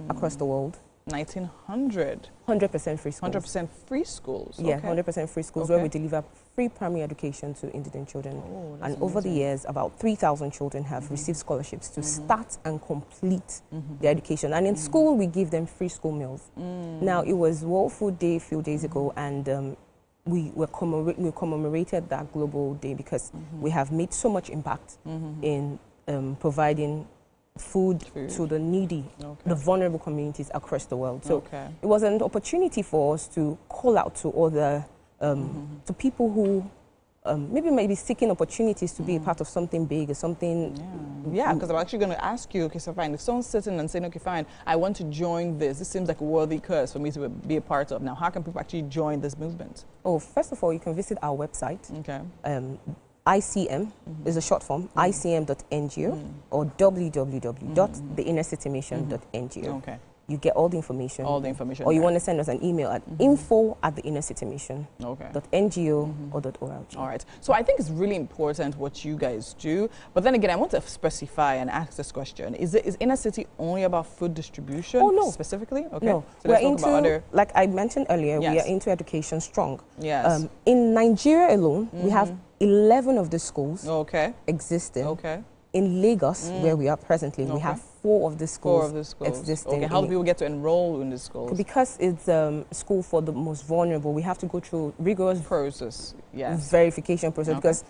across the world. 1,900? 100% free schools. 100% free schools? Yeah, 100% free schools where we deliver free primary education to indigent children. And over the years, about 3,000 children have received scholarships to start and complete their education. And in school, we give them free school meals. Now, it was World Food Day a few days ago, and we commemorated that global day because we have made so much impact in providing food to the needy, the vulnerable communities across the world. So it was an opportunity for us to call out to other, to people who maybe seeking opportunities to be a part of something big or something. Yeah, because I'm actually going to ask you, okay, so fine, if someone's sitting and saying, okay, fine, I want to join this. This seems like a worthy cause for me to be a part of. Now, how can people actually join this movement? Oh, first of all, you can visit our website. Okay. ICM is a short form, icm.ngo or www.theinnercitymission.ngo. Okay. You get all the information. All the information. Or you want to send us an email at info@theinnercitymission.ngo or .org. All right. So I think it's really important what you guys do. But then again, I want to specify and ask this question. Is Inner City only about food distribution? Oh, no. Specifically? Okay. No. So we're into, like I mentioned earlier, we are into education strong. Yes. In Nigeria alone, we have 11 of the schools existing. In Lagos, where we are presently, we have 4 of the schools existing. Okay, how do people get to enroll in the schools? Because it's a school for the most vulnerable, we have to go through rigorous verification process because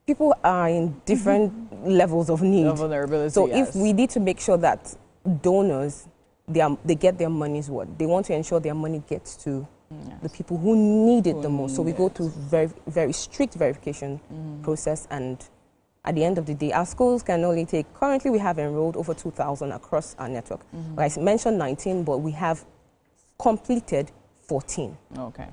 people are in different levels of need. Vulnerability, so if we need to make sure that donors, they get their money's worth, they want to ensure their money gets to the people who need it the most. So we go through very strict verification process, and at the end of the day, our schools can only take, currently we have enrolled over 2,000 across our network. Like I mentioned 19, but we have completed 14.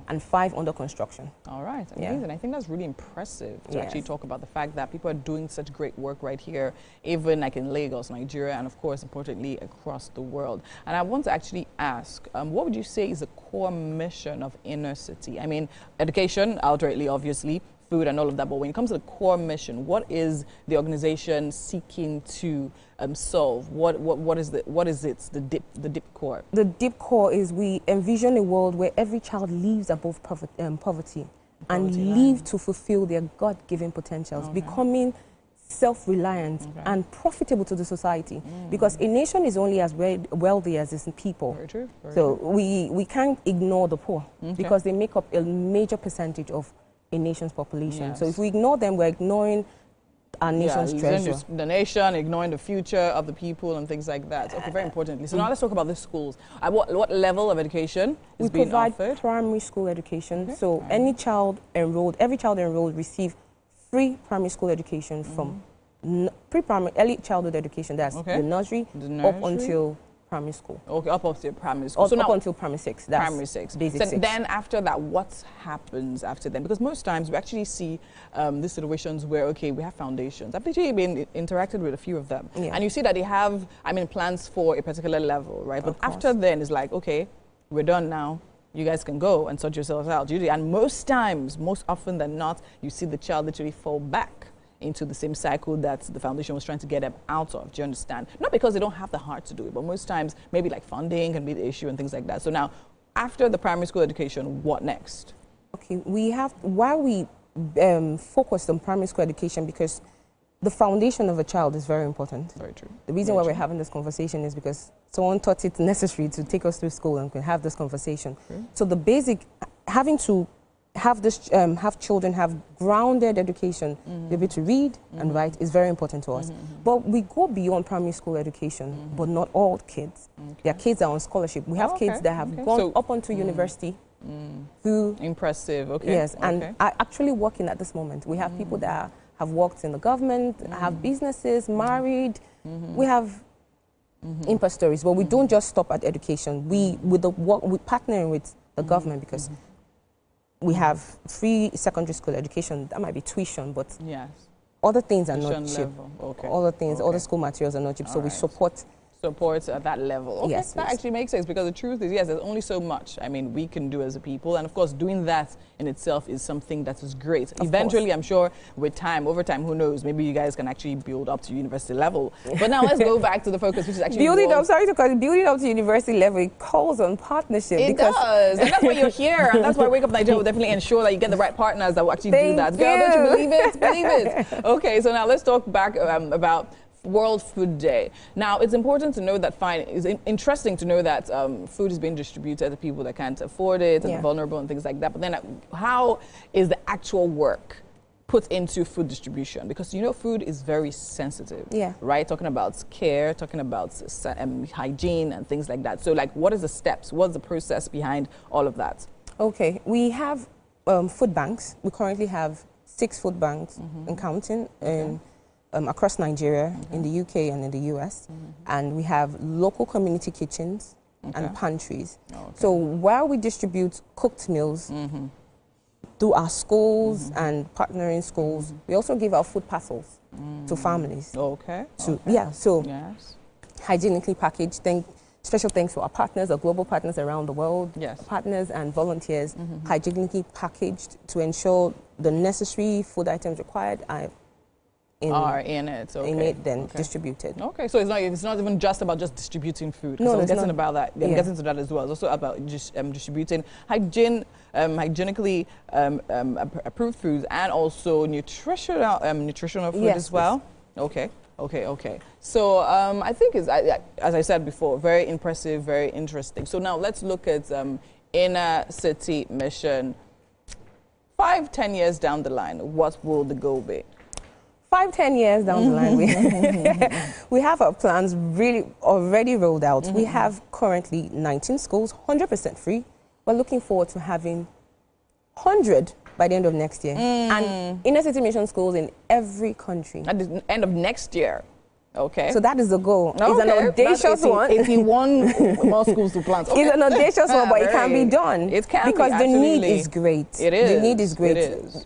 And 5 under construction. All right, amazing. I think that's really impressive to actually talk about the fact that people are doing such great work right here, even like in Lagos, Nigeria, and of course, importantly, across the world. And I want to actually ask, what would you say is the core mission of Inner City? I mean, education, outrightly, obviously, food and all of that, but when it comes to the core mission, what is the organization seeking to solve? What is it? The deep core. The deep core is we envision a world where every child lives above poverty and live to fulfill their God-given potentials, becoming self-reliant and profitable to the society. Because a nation is only as wealthy as its people. Very true. So we can't ignore the poor because they make up a major percentage of a nation's population. So if we ignore them, we're ignoring our nation's treasure. The nation, ignoring the future of the people and things like that. Okay, very importantly. So now let's talk about the schools. At what level of education is being offered? We provide primary school education. So any child enrolled, every child enrolled receive free primary school education from pre-primary, early childhood education. That's the nursery up until primary school. Okay, up until primary school. So up until primary 6. That's primary 6. Basic 6. Then after that, what happens after then? Because most times we actually see these situations where, okay, we have foundations. I've actually been interacted with a few of them. And you see that they have, plans for a particular level, right? But after then, it's like, okay, we're done now. You guys can go and sort yourselves out. And most times, most often than not, you see the child literally fall back into the same cycle that the foundation was trying to get them out of. Do you understand? Not because they don't have the heart to do it, but most times maybe like funding can be the issue and things like that. So now, after the primary school education, what next? Okay, while we focused on primary school education, because the foundation of a child is very important. Very true. The reason why we're having this conversation is because someone thought it necessary to take us through school and we can have this conversation. So the basic, having to have this, have children have grounded education, be able to read and write is very important to us. But we go beyond primary school education, but not all kids. There are kids that are on scholarship. We have kids that have gone up onto university. Who impressive, okay. Yes, and are actually working at this moment. We have people that have worked in the government, have businesses, married. We have impact stories, but we don't just stop at education. We partnering with the government because we have free secondary school education. That might be tuition, but other things are not cheap. Other things, other school materials are not cheap. So we support at that level. Okay, yes, that actually makes sense, because the truth is, yes, there's only so much we can do as a people, and of course doing that in itself is something that is great. Eventually, I'm sure with time, over time, who knows, maybe you guys can actually build up to university level. But now let's go back to the focus, which is actually building up to university level. It calls on partnership. It does, and that's why you're here, and that's why Wake Up Nigeria will definitely ensure that you get the right partners that will actually do that. Girl, don't you believe it? Believe it. Okay, so now let's talk back about World Food Day. Now, it's important to know that it's interesting to know that food is being distributed to people that can't afford it and vulnerable and things like that. But then how is the actual work put into food distribution? Because, food is very sensitive, right? Talking about care, talking about hygiene and things like that. So, what is the steps? What's the process behind all of that? Okay, we have food banks. We currently have 6 food banks and counting. Across Nigeria, in the UK and in the US. And we have local community kitchens and pantries. So while we distribute cooked meals through our schools and partnering schools, we also give our food parcels to families. Hygienically packaged. Special thanks to our partners, our global partners around the world, partners and volunteers, hygienically packaged to ensure the necessary food items required are distributed. Okay, so it's not even just about just distributing food. No, I'm guessing about that. I'm getting to that as well. It's also about just distributing hygienically approved foods and also nutritional food as well. Okay. So I think as I said before, very impressive, very interesting. So now let's look at inner city mission. 5-10 years down the line, what will the goal be? 5-10 years down the line, we have our plans really already rolled out. We have currently 19 schools, 100% free. We're looking forward to having 100 by the end of next year. And inner city mission schools in every country. At the end of next year? Okay. So that is the goal. It's an audacious one. 81 more schools to plant. It's an audacious one, but it can be done. It can because be, the need is great. It is. The need is great. It is.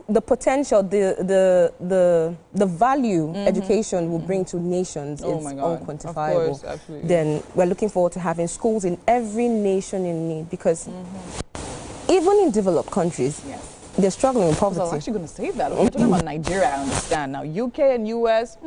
The potential, the value education will bring to nations is unquantifiable. Of course, absolutely. Then we're looking forward to having schools in every nation in need, because even in developed countries, They're struggling with I was poverty. actually going to say that. We're talking about Nigeria, I understand. Now, UK and US,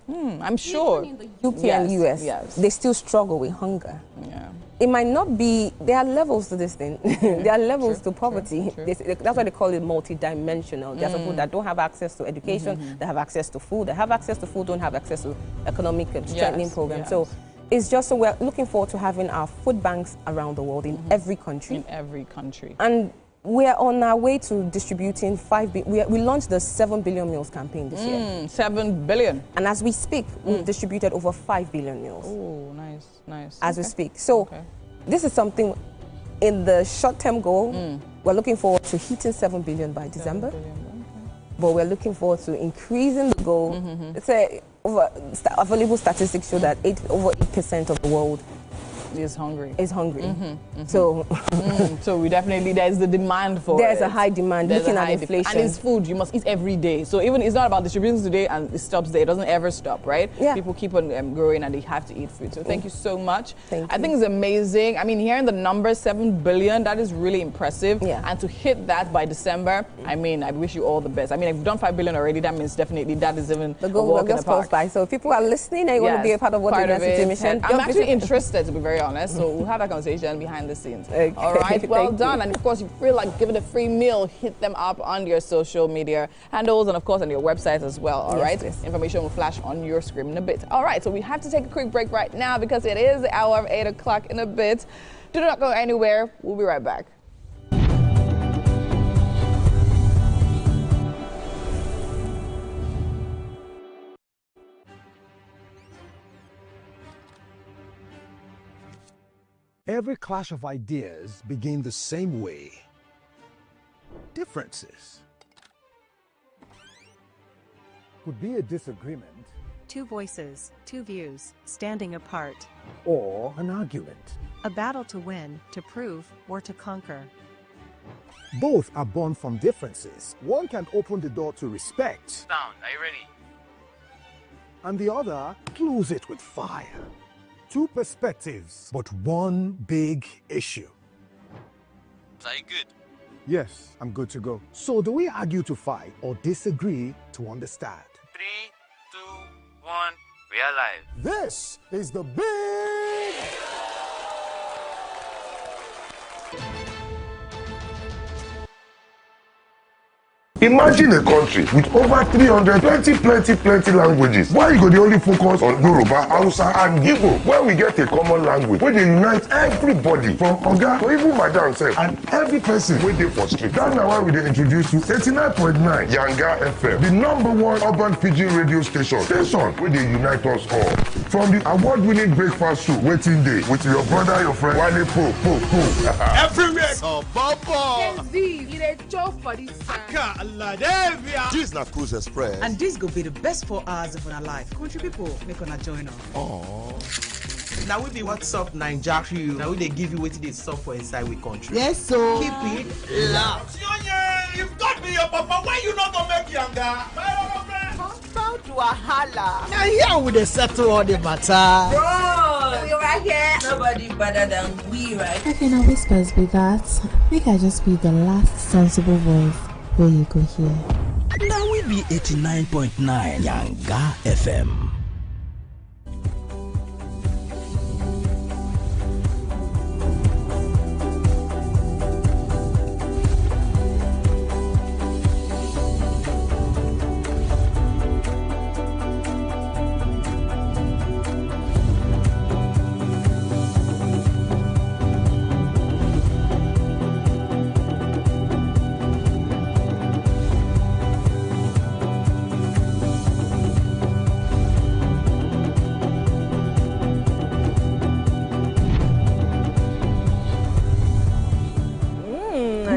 I'm sure. Even in the UK and US, they still struggle with hunger. Yeah. It might not be, there are levels to this thing. There are levels to poverty. That's why they call it multidimensional. There are some people that don't have access to education, they have access to food. They have access to food, don't have access to economic strengthening programs. So it's just, so we're looking forward to having our food banks around the world in every country. In every country. And we're on our way to distributing 5 billion. We launched the 7 billion meals campaign this year. 7 billion. And as we speak, we've distributed over 5 billion meals. Oh, nice, nice. As we speak. So this is something in the short-term goal. We're looking forward to hitting 7 billion by December. But we're looking forward to increasing the goal. It's available statistics show that over 8% of the world is hungry. So, so we definitely, there's the demand for there's it. a high demand. Looking at inflation, and it's food you must eat every day. So even it's not about distributing today and it stops there. It doesn't ever stop, right? Yeah. People keep on growing and they have to eat food. So thank you so much. Thank I think it's amazing. I mean, hearing the number 7 billion, that is really impressive. Yeah. And to hit that by December, I mean, I wish you all the best. I mean, if you've done 5 billion already, that means definitely that is even the a goal walk in the just park. close by. So if people are listening and you want to be a part of what the City Mission, I'm actually interested, to be very honest. So we'll have that conversation behind the scenes. Okay. All right, well Thank done. you. And of course, you feel like giving a free meal, hit them up on your social media handles and of course on your website as well. All right, information will flash on your screen in a bit. All right, so we have to take a quick break right now because it is the hour of 8 o'clock in a bit. Do not go anywhere. We'll be right back. Every clash of ideas begin the same way. Differences could be a disagreement. Two voices, two views, standing apart. Or an argument. A battle to win, to prove, or to conquer. Both are born from differences. One can open the door to respect. Sound, are you ready? And the other close it with fire. Two perspectives, but one big issue. Are you good? Yes, I'm good to go. So do we argue to fight or disagree to understand? 3, 2, 1, we are live. This is the big... Imagine a country with over 300 plenty languages. Why you go the only focus on Yoruba, Hausa and Igbo? When we get a common language, where they unite everybody from Oga to even Madam sef and every person wey dey for street. That's why we dey introduce you 39.9 Yanga FM, the #1 urban pidgin radio station wey dey unite us all. From the award-winning breakfast show Wetin Dey with your brother, your friend Wale Po. Everywhere. So Bobo. This na Cruise Express. And this go be the best 4 hours of our life. Country people, make una join us. Aww. Now we be what's up Naija crew. Now we dey give you wetin dey sup for inside we country. Yes, so keep it locked. If God be your papa, why you not gonna make Yanga? About Wahala. Now here we dey settle all the matter. Bro, we right here. Nobody better than we, right? Okay, now whispers be that. Make I just be the last sensible voice where you go hear. Now we be 89.9 Yanga FM.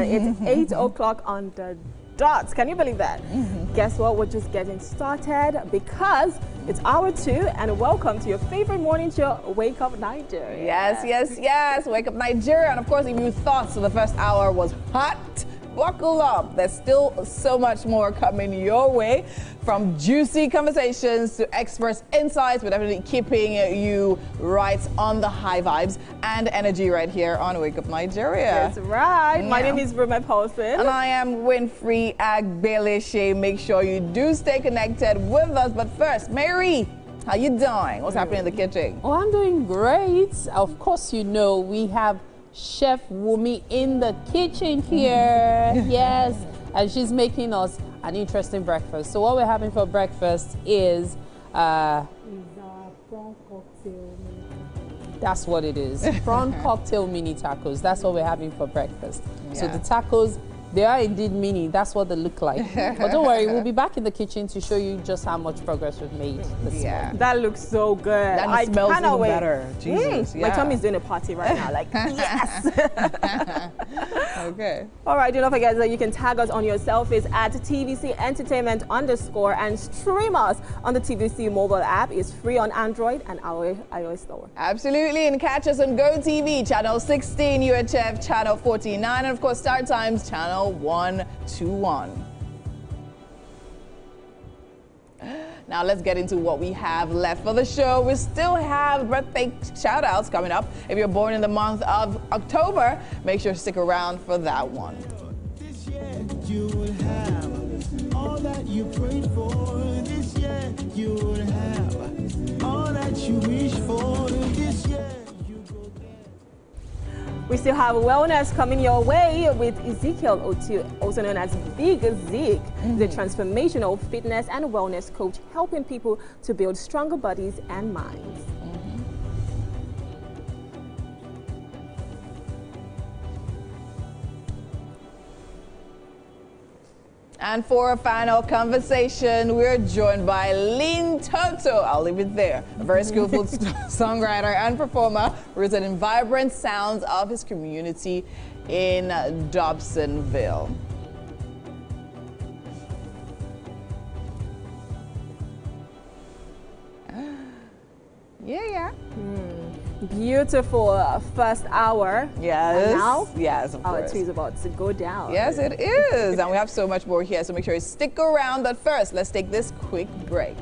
It's 8 o'clock on the dot. Can you believe that? Guess what? We're just getting started because it's hour 2 and welcome to your favorite morning show, Wake Up Nigeria. Yes. Wake Up Nigeria. And of course, if you thought so the first hour was hot, buckle up. There's still so much more coming your way, from juicy conversations to experts' insights. We're definitely keeping you right on the high vibes and energy right here on Wake Up Nigeria. That's right. My name is Ruma Paulson. And I am Winfrey Agbeleshe. Make sure you do stay connected with us. But first, Mary, how you doing? What's happening in the kitchen? Oh, I'm doing great. Of course, you know, we have Chef Wumi in the kitchen here. Yes, and she's making us an interesting breakfast. So what we're having for breakfast is prawn cocktail. That's what it is. Prawn cocktail mini tacos. That's what we're having for breakfast. Yeah. So the tacos, they are indeed mini. That's what they look like. But don't worry, we'll be back in the kitchen to show you just how much progress we've made this morning. That looks so good. That smells even better. Jesus. My tummy's doing a party right now. Like, yes. Okay. All right, do not forget that you can tag us on your selfies at TVC Entertainment _ and stream us on the TVC mobile app. It's free on Android and our iOS store. Absolutely. And catch us on GOTV, channel 16, UHF, channel 49, and of course, StarTimes, channel 121. Now let's get into what we have left for the show. We still have birthday shout outs coming up. If you're born in the month of October, make sure to stick around for that one. This year you will have all that you prayed for. This year you will have all that you wish for. This year. We still have wellness coming your way with Ezekiel Otu, also known as Big Zeke, the transformational fitness and wellness coach, helping people to build stronger bodies and minds. And for a final conversation, we're joined by Lynn Toto. I'll leave it there. A very skillful songwriter and performer rooted in vibrant sounds of his community in Dobsonville. Yeah. Beautiful first hour. Yes. And now, yes, of our course. tea is about to go down. Yes, it is. And we have so much more here, so make sure you stick around. But first, let's take this quick break.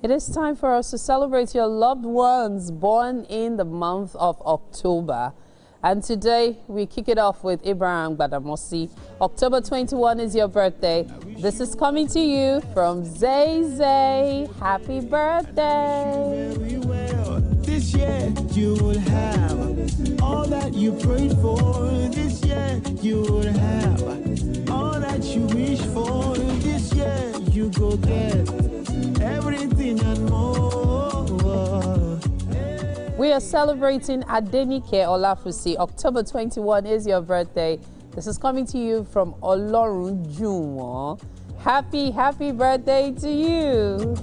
It is time for us to celebrate your loved ones born in the month of October. And today, we kick it off with Ibrahim Badamosi. October 21 is your birthday. This is coming to you from Zay Zay. Happy birthday. This year, you will have all that you prayed for. This year, you will have all that you wish for. This year, you go get everything and more. We are celebrating Adenike Olafusi. October 21 is your birthday. This is coming to you from Olorun Juwon. Happy birthday to you.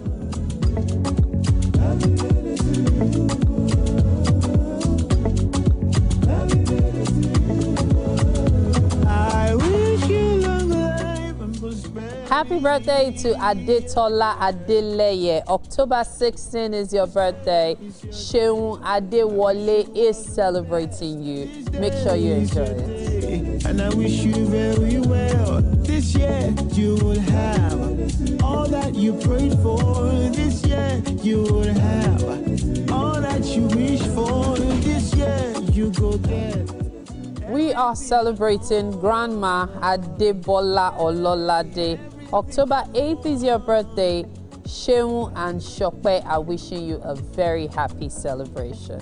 I wish you long life and prosperity. Happy birthday to Adetola Adeleye. October 16 is your birthday. Sheun Adewale is celebrating you. Make sure you enjoy it. And I wish you very well. This year you will have all that you prayed for. This year you will have all that you wish for. This year you go get. We are celebrating Grandma Adebola Ololade. October 8th is your birthday. Sheun and Shokpe are wishing you a very happy celebration.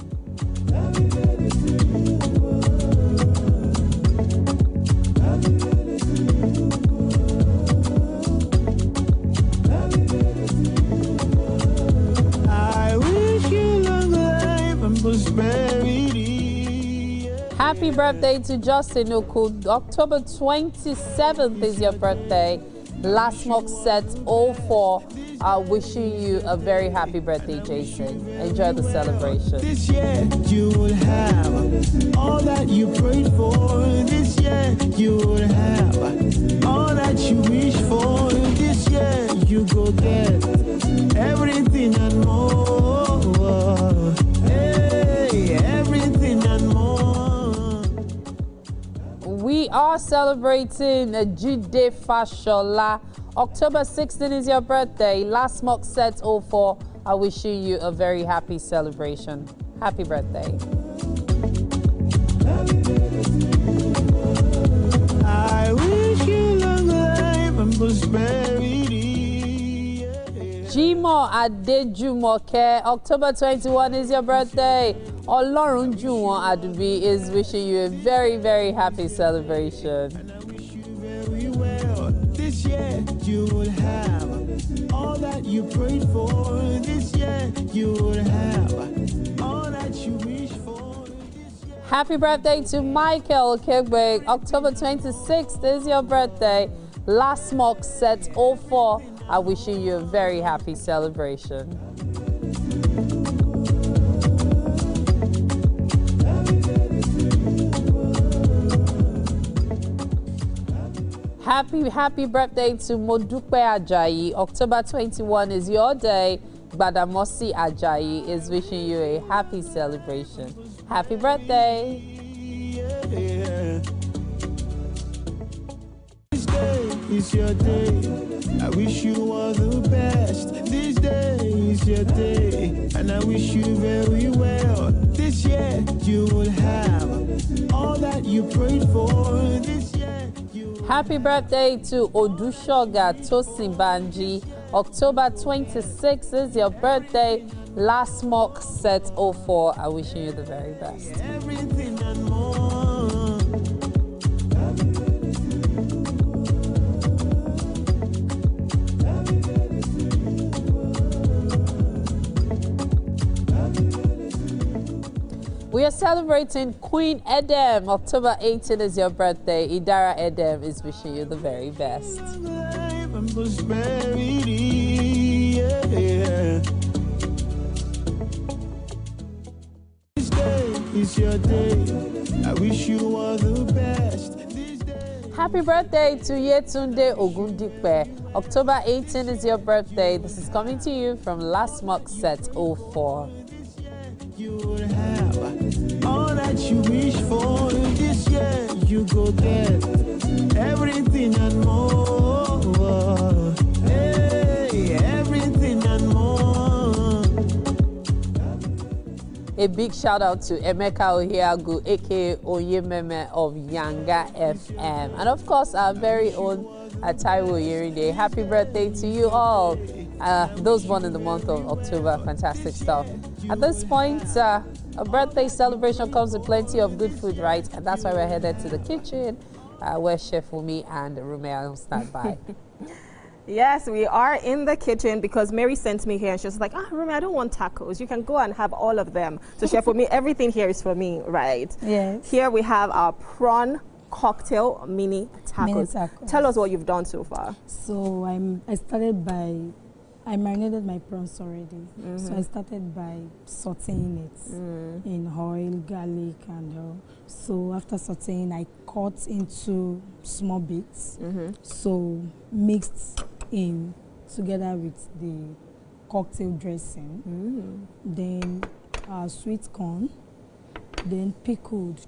I wish you long life and prosperity. Happy birthday to Justin Oku. October 27th is your birthday. Last month set 04 are wishing you a very happy birthday, Jason. Enjoy the celebration. This year you will have all that you prayed for. This year you will have all that you wish for. This year you go get everything and more. Hey, everything and more. We are celebrating Jide Fashola. October 16 is your birthday. Last month set 04 are wishing you a very happy celebration. Happy birthday. I wish you long life and prosperity. Jimo Adejumoke. October 21 is your birthday. Olorun Juwon Adubi is wishing you a very, very happy celebration. Very well. This year you will have all that you prayed for. This year you will have all that you wish for. Happy birthday to Michael Kegbe. October 26th is your birthday. Last month set 04 are wishing you a very happy celebration. Happy birthday to Modupe Ajayi. October 21 is your day. Badamosi Ajayi is wishing you a happy celebration. Happy birthday. This day is your day. I wish you all the best. This day is your day. And I wish you very well. This year you will have all that you prayed for. This year. Happy birthday to Odushoga Tosimbanji. October 26th is your birthday. Last mock set 04 are wishing you the very best. Everything and more. We are celebrating Queen Edem. October 18 is your birthday. Idara Edem is wishing you the very best. Life and prosperity. This day is your day. I wish you all the best. Happy birthday to Yetunde Ogundipe. October 18 is your birthday. This is coming to you from Last Mock Set 04. You will have all that you wish for. This year you go get everything and more. Hey, everything and more. A big shout out to Emeka Ohiagu, aka Oyememe of Yanga FM. And of course, our very own Taiwo Yerinde. Happy birthday to you all. Those born in the month of October, fantastic stuff. At this point, a birthday celebration comes with plenty of good food, right? And that's why we're headed to the kitchen, where Chef Wumi and Rumea stand by. Yes, we are in the kitchen because Mary sent me here and she was like, Rumi, I don't want tacos. You can go and have all of them. So Chef Wumi, everything here is for me, right? Yes. Here we have our prawn cocktail mini tacos. Tell us what you've done so far. So I marinated my prawns already. So I started by sauteing it in oil, garlic, and all. So after sauteing, I cut into small bits. So mixed in together with the cocktail dressing. Then sweet corn. Then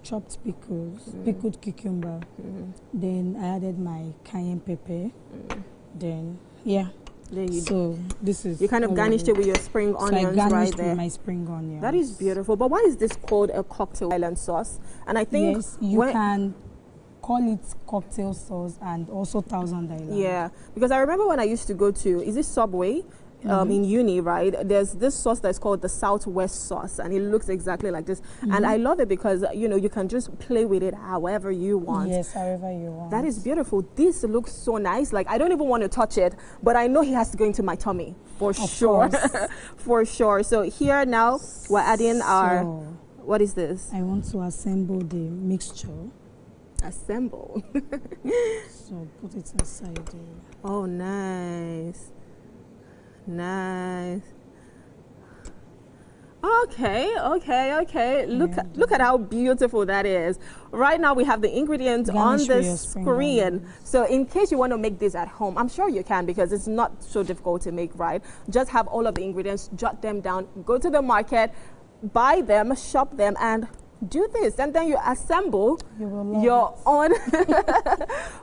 chopped pickles, pickled cucumber. Then I added my cayenne pepper. Then, yeah. So this is... You kind of garnished it with your spring onions right there. With my spring onions. That is beautiful. But why is this called a cocktail island sauce? And I think... Yes, you can call it cocktail sauce and also Thousand Island. Yeah, because I remember when I used to go to, is it Subway? In uni, right? There's this sauce that's called the Southwest sauce, and it looks exactly like this. And I love it because, you know, you can just play with it however you want. Yes, however you want. That is beautiful. This looks so nice. Like, I don't even want to touch it, but I know he has to go into my tummy for sure. For sure. So here now, we're adding our, what is this? I want to assemble the mixture. Assemble? So put it inside there. Oh, nice. Nice. Okay. Look at how beautiful that is. Right now we have the ingredients on the screen. So in case you want to make this at home, I'm sure you can because it's not so difficult to make, right? Just have all of the ingredients, jot them down, go to the market, buy them, shop them, and do this, and then you assemble your own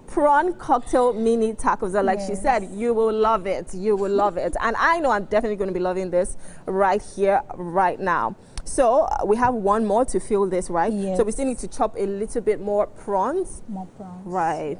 prawn cocktail mini tacos. And like she said, you will love it. You will love it. And I know I'm definitely going to be loving this right here, right now. So we have one more to fill this, right? Yes. So we still need to chop a little bit more prawns. More prawns. Right.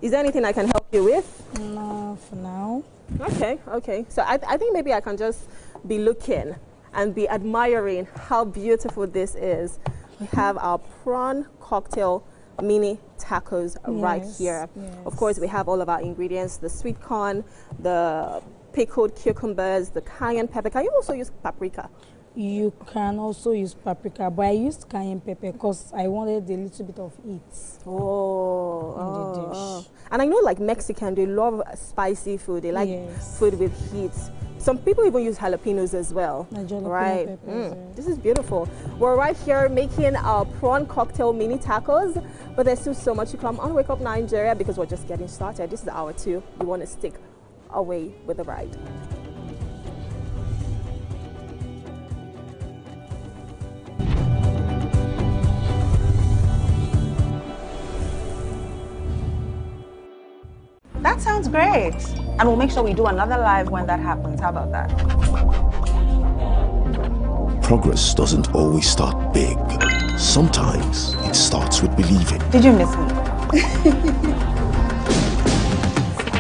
Is there anything I can help you with? No, for now. Okay. So I think maybe I can just be looking and be admiring how beautiful this is. We have our prawn cocktail mini tacos right here. Yes. Of course, we have all of our ingredients, the sweet corn, the pickled cucumbers, the cayenne pepper. Can you also use paprika? You can also use paprika, but I used cayenne pepper because I wanted a little bit of heat in the dish. And I know like Mexican, they love spicy food. They like food with heat. Some people even use jalapenos as well, right? This is beautiful. We're right here making our prawn cocktail mini tacos, but there's still so much to come on Wake Up Nigeria because we're just getting started. This is hour 2. You want to stick away with the ride. That sounds great. And we'll make sure we do another live when that happens. How about that? Progress doesn't always start big. Sometimes it starts with believing. Did you miss me?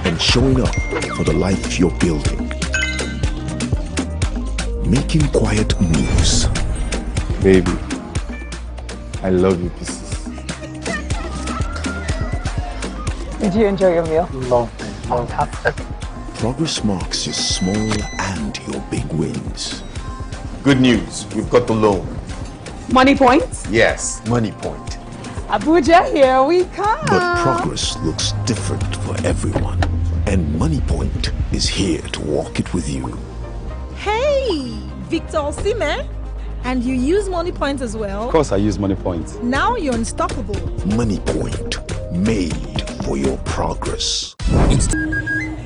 And showing up for the life you're building. Making quiet moves. Baby, I love you pieces. Did you enjoy your meal? Fantastic. Progress marks your small and your big wins. Good news, we've got the loan. Money points? Yes, money point. Abuja, here we come. But progress looks different for everyone. And Money Point is here to walk it with you. Hey, Victor Osimhen. And you use Money Point as well? Of course I use money points. Now you're unstoppable. Money Point, made for your progress.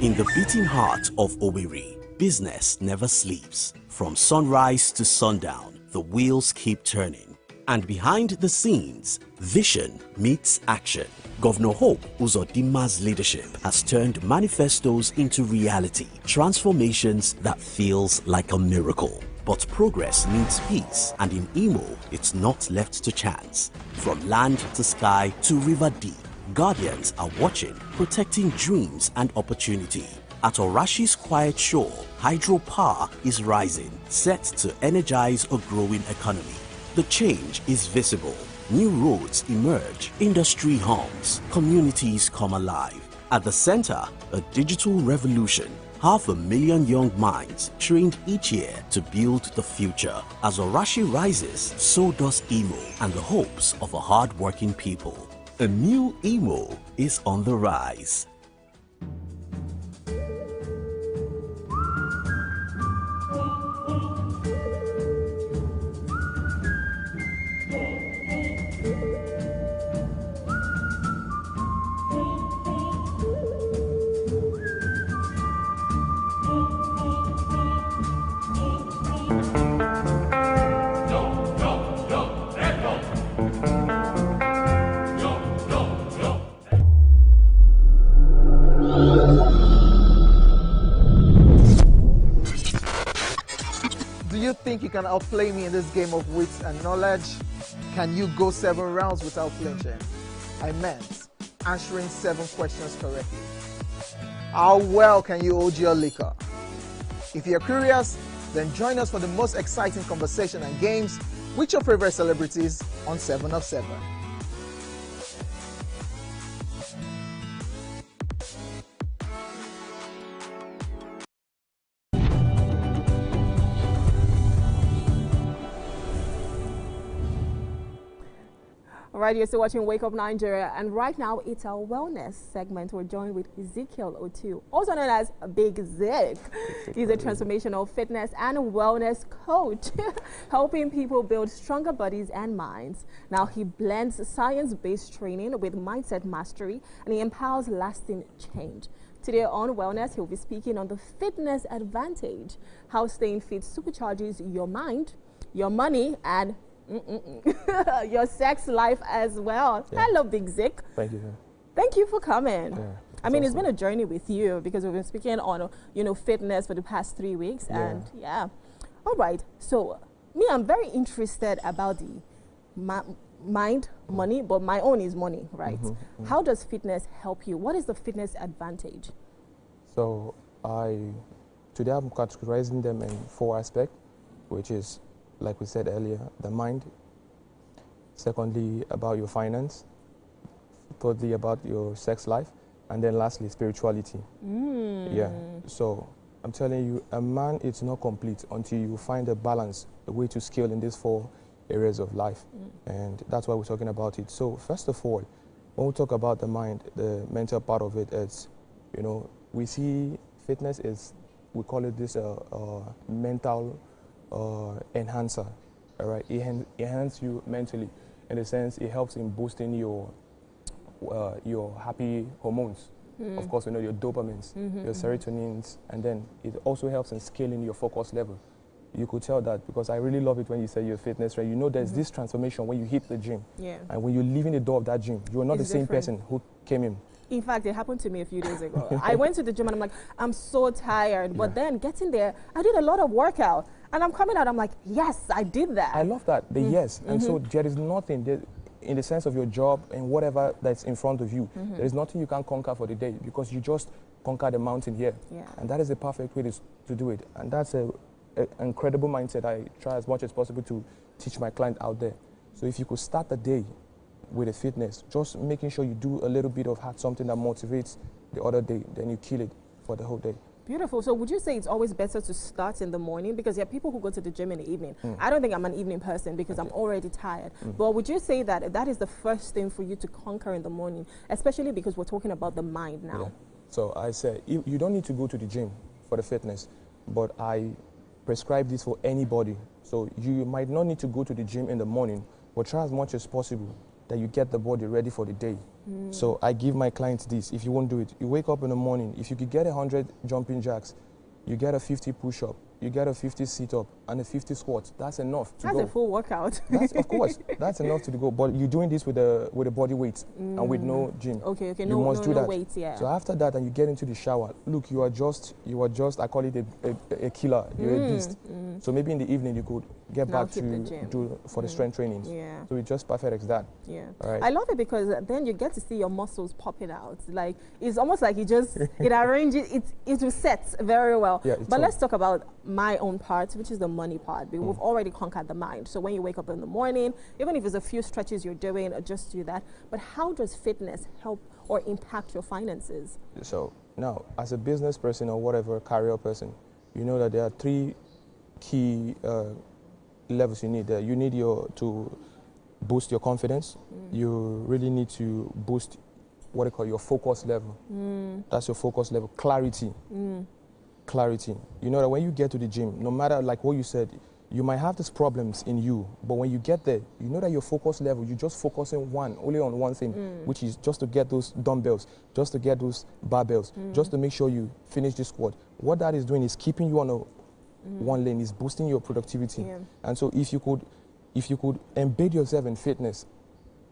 In the beating heart of Owerri, business never sleeps. From sunrise to sundown, the wheels keep turning. And behind the scenes, vision meets action. Governor Hope Uzodimma's leadership has turned manifestos into reality, transformations that feels like a miracle. But progress needs peace, and in Imo, it's not left to chance. From land to sky to river deep, Guardians are watching, protecting dreams and opportunity. At Orashi's quiet shore, hydropower is rising, set to energize a growing economy. The change is visible. New roads emerge, industry hums, communities come alive. At the center, a digital revolution. 500,000 young minds trained each year to build the future. As Orashi rises, so does Imo and the hopes of a hard-working people. A new Imo is on the rise. think you can outplay me in this game of wits and knowledge? Can you go 7 rounds without flinching? I meant answering 7 questions correctly. How well can you hold your liquor? If you're curious, then join us for the most exciting conversation and games with your favorite celebrities on 7 of 7. All right, you're still watching Wake Up Nigeria, and right now it's our wellness segment. We're joined with Ezekiel Otu, also known as Big Zik. He's a transformational fitness and wellness coach, helping people build stronger bodies and minds. Now, he blends science-based training with mindset mastery, and he empowers lasting change. Today on Wellness, he'll be speaking on the fitness advantage, how staying fit supercharges your mind, your money, and your sex life as well. Yeah. Hello, Big Zik. Thank you. Thank you for coming. Yeah, I mean, it's been a journey with you because we've been speaking on, fitness for the past 3 weeks. Yeah. And yeah. All right. So me, I'm very interested about the mind, money, but my own is money, right? How does fitness help you? What is the fitness advantage? So today I'm categorizing them in 4 aspects, which is, like we said earlier, the mind. Secondly, about your finance. Thirdly, about your sex life. And then lastly, spirituality. Yeah. So I'm telling you, a man is not complete until you find a balance, a way to scale in these 4 areas of life. And that's why we're talking about it. So first of all, when we talk about the mind, the mental part of it is, we see fitness is, we call it this mental enhancer, all right? It enhances you mentally, in the sense it helps in boosting your happy hormones. Of course, your dopamines, your serotonins, and then it also helps in scaling your focus level. You could tell that because I really love it when you say you're a fitness trainer. There's this transformation when you hit the gym, and when you're leaving the door of that gym, you are not the same person who came in. In fact, it happened to me a few days ago. I went to the gym and I'm like, I'm so tired. But then getting there, I did a lot of workout. And I'm coming out, I'm like, yes, I did that. I love that, the yes. And so there is nothing, in the sense of your job and whatever that's in front of you, there is nothing you can conquer for the day because you just conquer the mountain here. And that is the perfect way to do it. And that's an incredible mindset I try as much as possible to teach my client out there. So if you could start the day with a fitness, just making sure you do a little bit of something that motivates the other day, then you kill it for the whole day. Beautiful. So would you say it's always better to start in the morning? Because there are people who go to the gym in the evening. I don't think I'm an evening person because I'm already tired. But would you say that that is the first thing for you to conquer in the morning, especially because we're talking about the mind now? Yeah. So I say, you don't need to go to the gym for the fitness, but I prescribe this for anybody. So you might not need to go to the gym in the morning, but try as much as possible that you get the body ready for the day. So I give my clients this. If you won't do it, you wake up in the morning. If you could get 100 jumping jacks, you get a 50 push-up, you get a 50 sit-up, and a 50 squats. That's enough to go. That's a full workout. Of course, that's enough to go. But you're doing this with a body weight and with no gym. Okay, you must do that. Weights, yeah. So after that, and you get into the shower. Look, you are just. I call it a killer. You're a beast. So maybe in the evening you could get back to do for the strength trainings. Yeah. So it's just perfect as that. Yeah. All right. I love it because then you get to see your muscles popping out. Like it's almost like it arranges. It resets very well. Yeah, but let's talk about my own part, which is the money part. We've already conquered the mind. So when you wake up in the morning, even if it's a few stretches you're doing, just do that. But how does fitness help or impact your finances? So now, as a business person or whatever career person, you know that there are 3 key levels you need. You need to boost your confidence. You really need to boost what I call your focus level. That's your focus level. Clarity. Clarity. You know that when you get to the gym, no matter like what you said, you might have these problems in you, but when you get there, you know that your focus level, you're just focusing only on one thing, which is just to get those dumbbells, just to get those barbells, just to make sure you finish the squat. What that is doing is keeping you on one lane, is boosting your productivity. And so if you could embed yourself in fitness,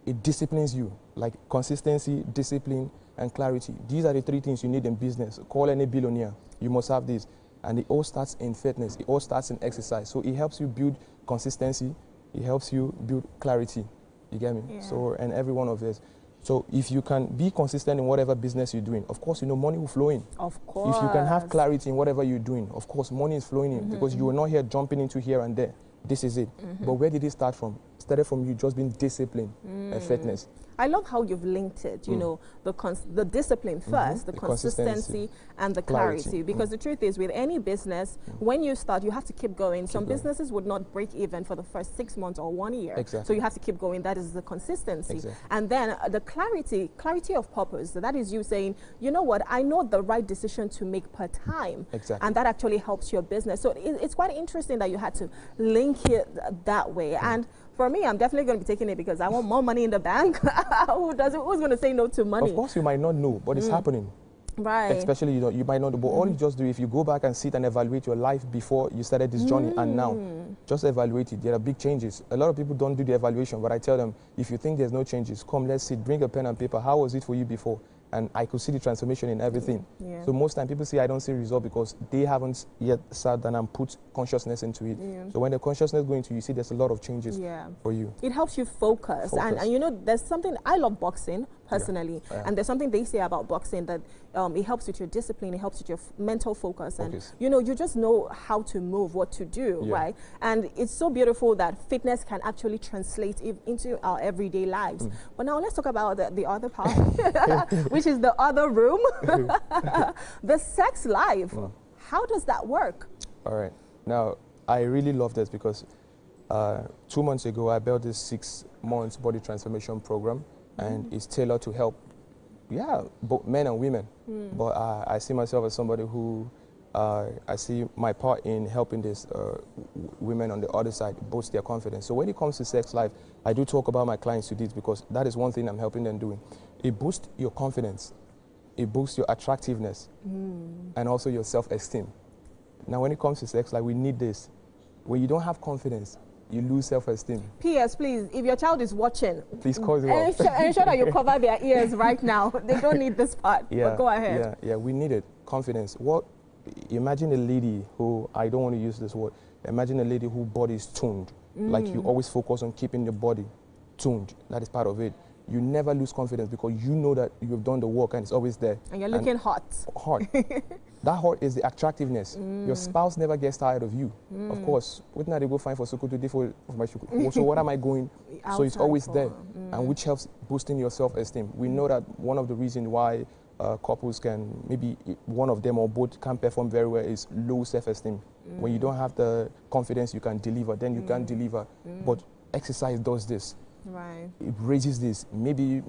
it disciplines you, like consistency, discipline, and clarity. These are the 3 things you need in business. Call any billionaire. You must have these. And it all starts in fitness. It all starts in exercise. So it helps you build consistency. It helps you build clarity. You get me? Yeah. So, and every one of this. So if you can be consistent in whatever business you're doing, of course, you know, money will flow in. Of course. If you can have clarity in whatever you're doing, of course, money is flowing in because you are not here jumping into here and there. This is it. But where did it start from? It started from you just being disciplined and fitness. I love how you've linked it, you know, the discipline first, the consistency and the clarity. Because the truth is, with any business, when you start, you have to keep going. Some businesses would not break even for the first 6 months or 1 year. So you have to keep going. That is the consistency. And then the clarity of purpose. So that is you saying, you know what, I know the right decision to make per time. And that actually helps your business. So it's quite interesting that you had to link it that way. And for me, I'm definitely going to be taking it because I want more money in the bank. Who's going to say no to money? Of course, you might not know, but it's happening. Right. Especially, you know, you might not know, but all you just do, if you go back and sit and evaluate your life before you started this journey and now, just evaluate it. There are big changes. A lot of people don't do the evaluation, but I tell them, if you think there's no changes, come, let's sit, bring a pen and paper. How was it for you before? And I could see the transformation in everything. So most time people say I don't see result because they haven't yet sat down and put consciousness into it. So when the consciousness goes into you see there's a lot of changes for you. It helps you focus. And you know, there's something, I love boxing personally, and there's something they say about boxing that it helps with your discipline, it helps with your mental focus, and you know, you just know how to move, what to do, right? And it's so beautiful that fitness can actually translate into our everyday lives. But now let's talk about the other part, which is the other room, the sex life. How does that work? All right. Now, I really love this because 2 months ago, I built this 6 months body transformation program, and it's tailored to help, both men and women. But I see myself as somebody who, I see my part in helping these women on the other side boost their confidence. So when it comes to sex life, I do talk about my clients to this because that is one thing I'm helping them doing. It boosts your confidence, it boosts your attractiveness, and also your self-esteem. Now, when it comes to sex life, we need this. When you don't have confidence, you lose self-esteem. P.S. Please, if your child is watching, please call it off. Ensure that you cover their ears right now. They don't need this part. But go ahead. Yeah, we need it. Confidence. Imagine a lady who, I don't want to use this word, imagine a lady whose body is tuned. Like you always focus on keeping the body tuned. That is part of it. You never lose confidence because you know that you've done the work and it's always there. And you're looking hot. That hot is the attractiveness. Your spouse never gets tired of you. Of course, what not they go find for Sokoto for my Sokoto. So what am I going? So it's always there, and which helps boosting your self-esteem. We know that one of the reasons why couples can, maybe one of them or both can perform very well is low self-esteem. When you don't have the confidence you can deliver, then you can't deliver. But exercise does this. Right. It raises this. Maybe,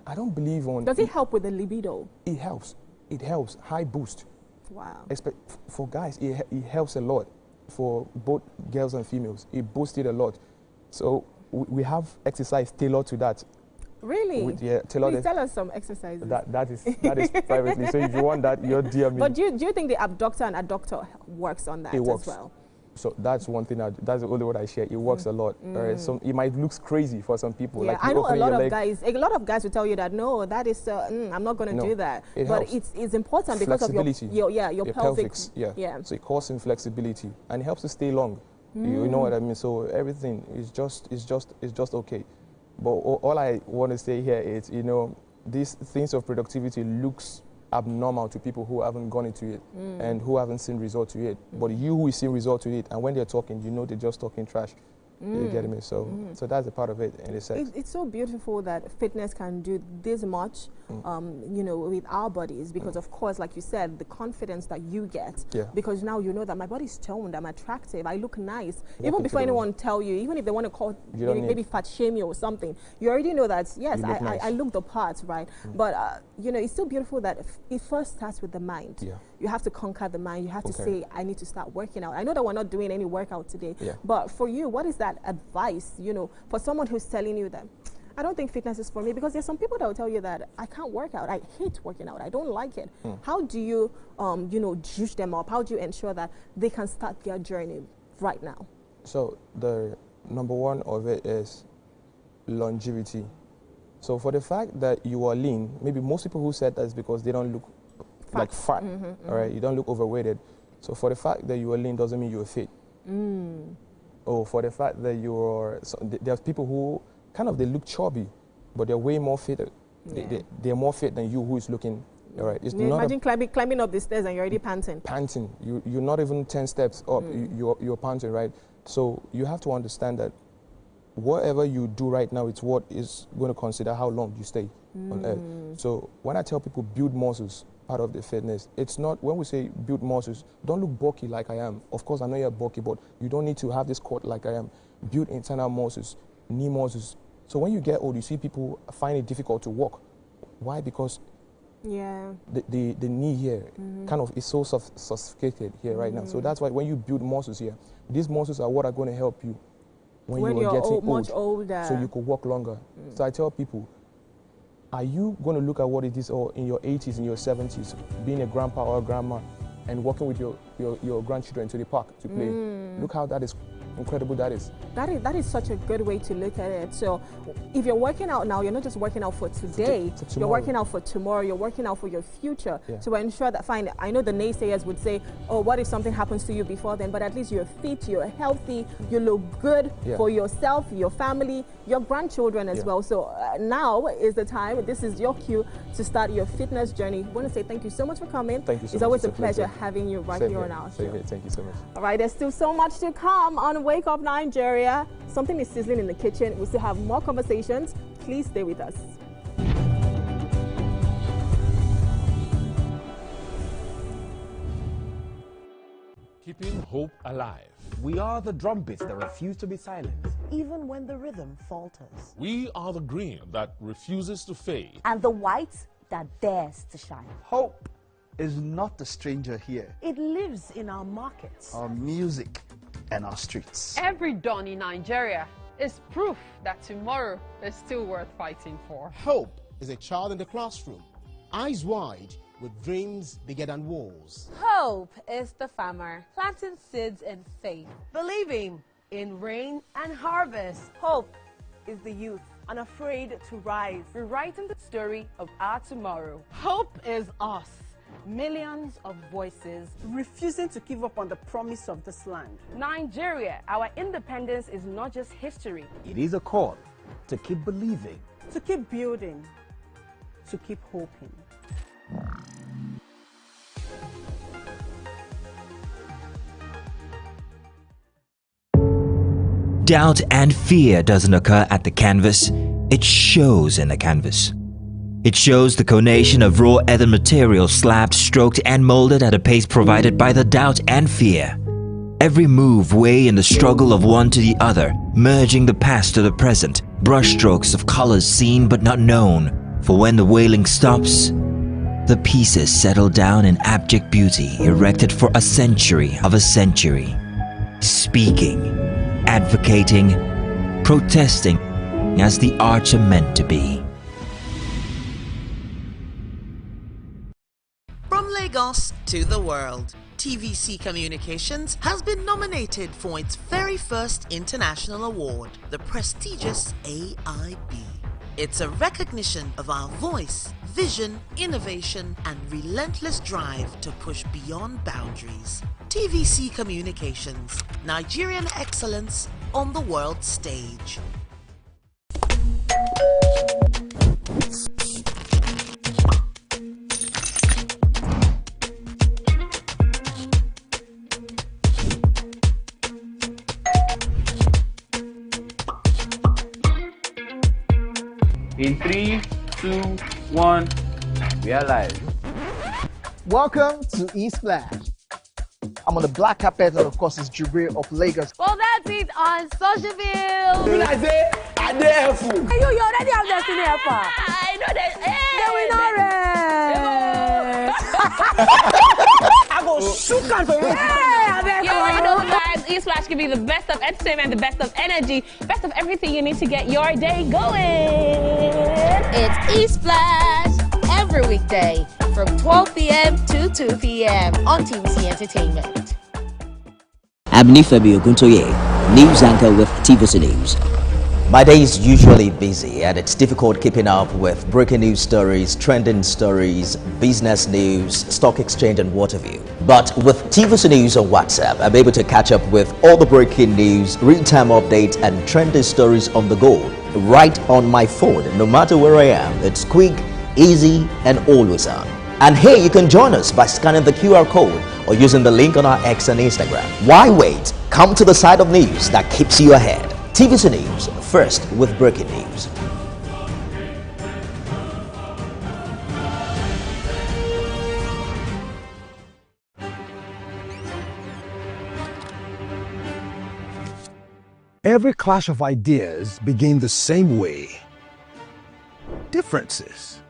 I don't believe on... Does it help with the libido? It helps. It helps. High boost. Wow. For guys, it helps a lot. For both girls and females, it boosts it a lot. So we have exercise tailored to that. Really? Tailored. Please tell us some exercises. That is privately. So if you want that, you're dear me. But do you think the abductor and adductor works on that as well? So that's one thing, that's the only word I share. It works a lot. So it might look crazy for some people. Yeah, like I know a lot of guys will tell you that, no, that is, I'm not going to do that. But it's important because of your pelvic. Yeah. So it causes flexibility and it helps to stay long. You know what I mean? So everything is just okay. But all I want to say here is, you know, these things of productivity looks abnormal to people who haven't gone into it and who haven't seen result to it. But you who is seeing result to it, and when they're talking, you know they're just talking trash. You get me? So that's a part of it in the sex. It's so beautiful that fitness can do this much, you know, with our bodies, because of course, like you said, the confidence that you get, because now you know that my body's toned, I'm attractive, I look nice. Even before anyone tell you, even if they want to call maybe fat shame you or something, you already know that, yes, I look the part, right? But, you know, it's so beautiful that it first starts with the mind. You have to conquer the mind. You have to say, I need to start working out. I know that we're not doing any workout today, but for you, what is that advice, you know, for someone who's telling you that, I don't think fitness is for me? Because there's some people that will tell you that I can't work out, I hate working out, I don't like it. How do you, you know, juice them up? How do you ensure that they can start their journey right now? So the number one of it is longevity. So for the fact that you are lean, maybe most people who said that is because they don't look like fat, all right? You don't look overweighted. So for the fact that you are lean doesn't mean you're fit. Or for the fact that you're, there's people who they look chubby, but they're way more fit. They're more fit than you who is looking, all right. It's not imagine climbing up the stairs and you're already panting. Panting. You're not even 10 steps up, you're panting, right? So you have to understand that whatever you do right now, it's what is going to consider how long you stay on earth. So when I tell people build muscles, part of the fitness, it's not, when we say build muscles, don't look bulky like I am. Of course, I know you're bulky, but you don't need to have this cord like I am. Build internal muscles, knee muscles. So when you get old, you see people find it difficult to walk. Why? Because the knee here kind of is so sophisticated here right now. So that's why when you build muscles here, these muscles are what are going to help you when you're getting much older. So you could walk longer. So I tell people, are you going to look at what it is in your 80s, in your 70s, being a grandpa or a grandma and walking with your grandchildren to the park to play? Look how that is incredible that is. That is such a good way to look at it. So if you're working out now, you're not just working out for today, you're working out for tomorrow, you're working out for your future to ensure that, fine, I know the naysayers would say, oh, what if something happens to you before then? But at least you're fit, you're healthy, you look good for yourself, your family, your grandchildren as well. So now is the time, this is your cue to start your fitness journey. I want to say thank you so much for coming. Thank you so much. It's always a pleasure having you right here on our show. Thank you so much. All right, there's still so much to come on Wake Up Nigeria. Something is sizzling in the kitchen. We still have more conversations. Please stay with us. Keeping hope alive. We are the drumbeats that refuse to be silenced, even when the rhythm falters. We are the green that refuses to fade. And the white that dares to shine. Hope is not a stranger here. It lives in our markets, our music, and our streets. Every dawn in Nigeria is proof that tomorrow is still worth fighting for. Hope is a child in the classroom, eyes wide, with dreams bigger than walls. Hope is the farmer planting seeds in faith, believing in rain and harvest. Hope is the youth unafraid to rise, rewriting the story of our tomorrow. Hope is us, millions of voices refusing to give up on the promise of this land. Nigeria, our independence is not just history. It is a call to keep believing, to keep building, to keep hoping. Doubt and fear doesn't occur at the canvas, it shows in the canvas. It shows the conation of raw earthen material slabbed, stroked and molded at a pace provided by the doubt and fear. Every move weigh in the struggle of one to the other, merging the past to the present, brushstrokes of colors seen but not known. For when the wailing stops, the pieces settle down in abject beauty erected for a century of a century. Speaking, advocating, protesting as the arts are meant to be. From Lagos to the world, TVC Communications has been nominated for its very first international award, the prestigious AIB. It's a recognition of our voice, vision, innovation, and relentless drive to push beyond boundaries. TVC Communications, Nigerian excellence on the world stage. In 3, 2, 1, we are live. Welcome to East-Flash. I'm on the black carpet, and of course, it's Jubril of Lagos. Well, that's it on Socialville. When I say, I dare fool. You already have Destiny Alpha. I know that. I go shoot on for you. You already know, guys. East-Flash can be the best of entertainment, the best of energy, best of everything you need to get your day going. It's East-Flash every weekday from 12 p.m. to 2 p.m. on TVC Entertainment. I'm Nifemi Oguntoye, news anchor with TVC News. My day is usually busy and it's difficult keeping up with breaking news stories, trending stories, business news, stock exchange and what have you. But with TVC News on WhatsApp, I'm able to catch up with all the breaking news, real-time updates and trending stories on the go right on my phone, no matter where I am. It's quick, easy and always on. And here you can join us by scanning the QR code or using the link on our X and Instagram. Why wait? Come to the side of news that keeps you ahead. TVC News, first with breaking news. Every clash of ideas begin the same way. Differences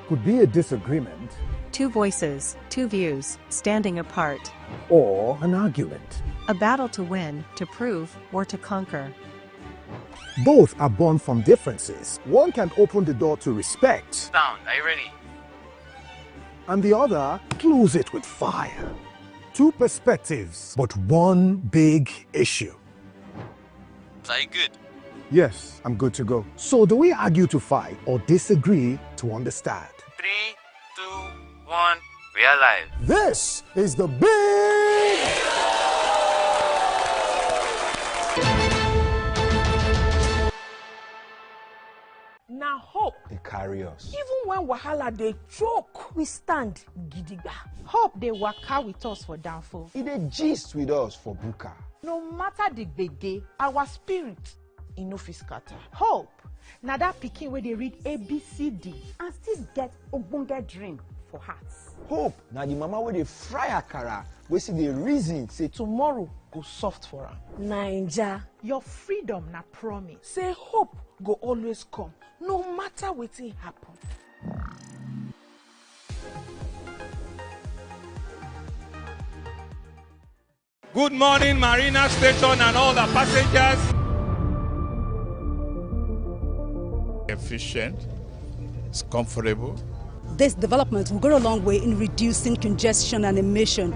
could be a disagreement, two voices, two views, standing apart, or an argument. a battle to win, to prove, or to conquer. Both are born from differences. One can open the door to respect, Sound, are you ready? and the other close it with fire. Two perspectives, but one big issue. Are you good? Yes, I'm good to go. So do we argue to fight or disagree to understand? 3, 2, 1, we are live. This is the big... Now hope. They carry us. Even when wahala they choke, we stand gidigba. Hope they waka with us for downfall. They gist with us for buka. No matter the gbege, our spirit in no fit scatter. Hope. Now that pikin where they read ABCD and still get ogbonge dream for hearts. Hope. Now the mama where they fry akara, we see the reason say tomorrow go soft for am. Naija, your freedom na promise. Say hope go always come, no matter wetin happen. Good morning, Marina Station and all the passengers. Efficient, it's comfortable. This development will go a long way in reducing congestion and emission.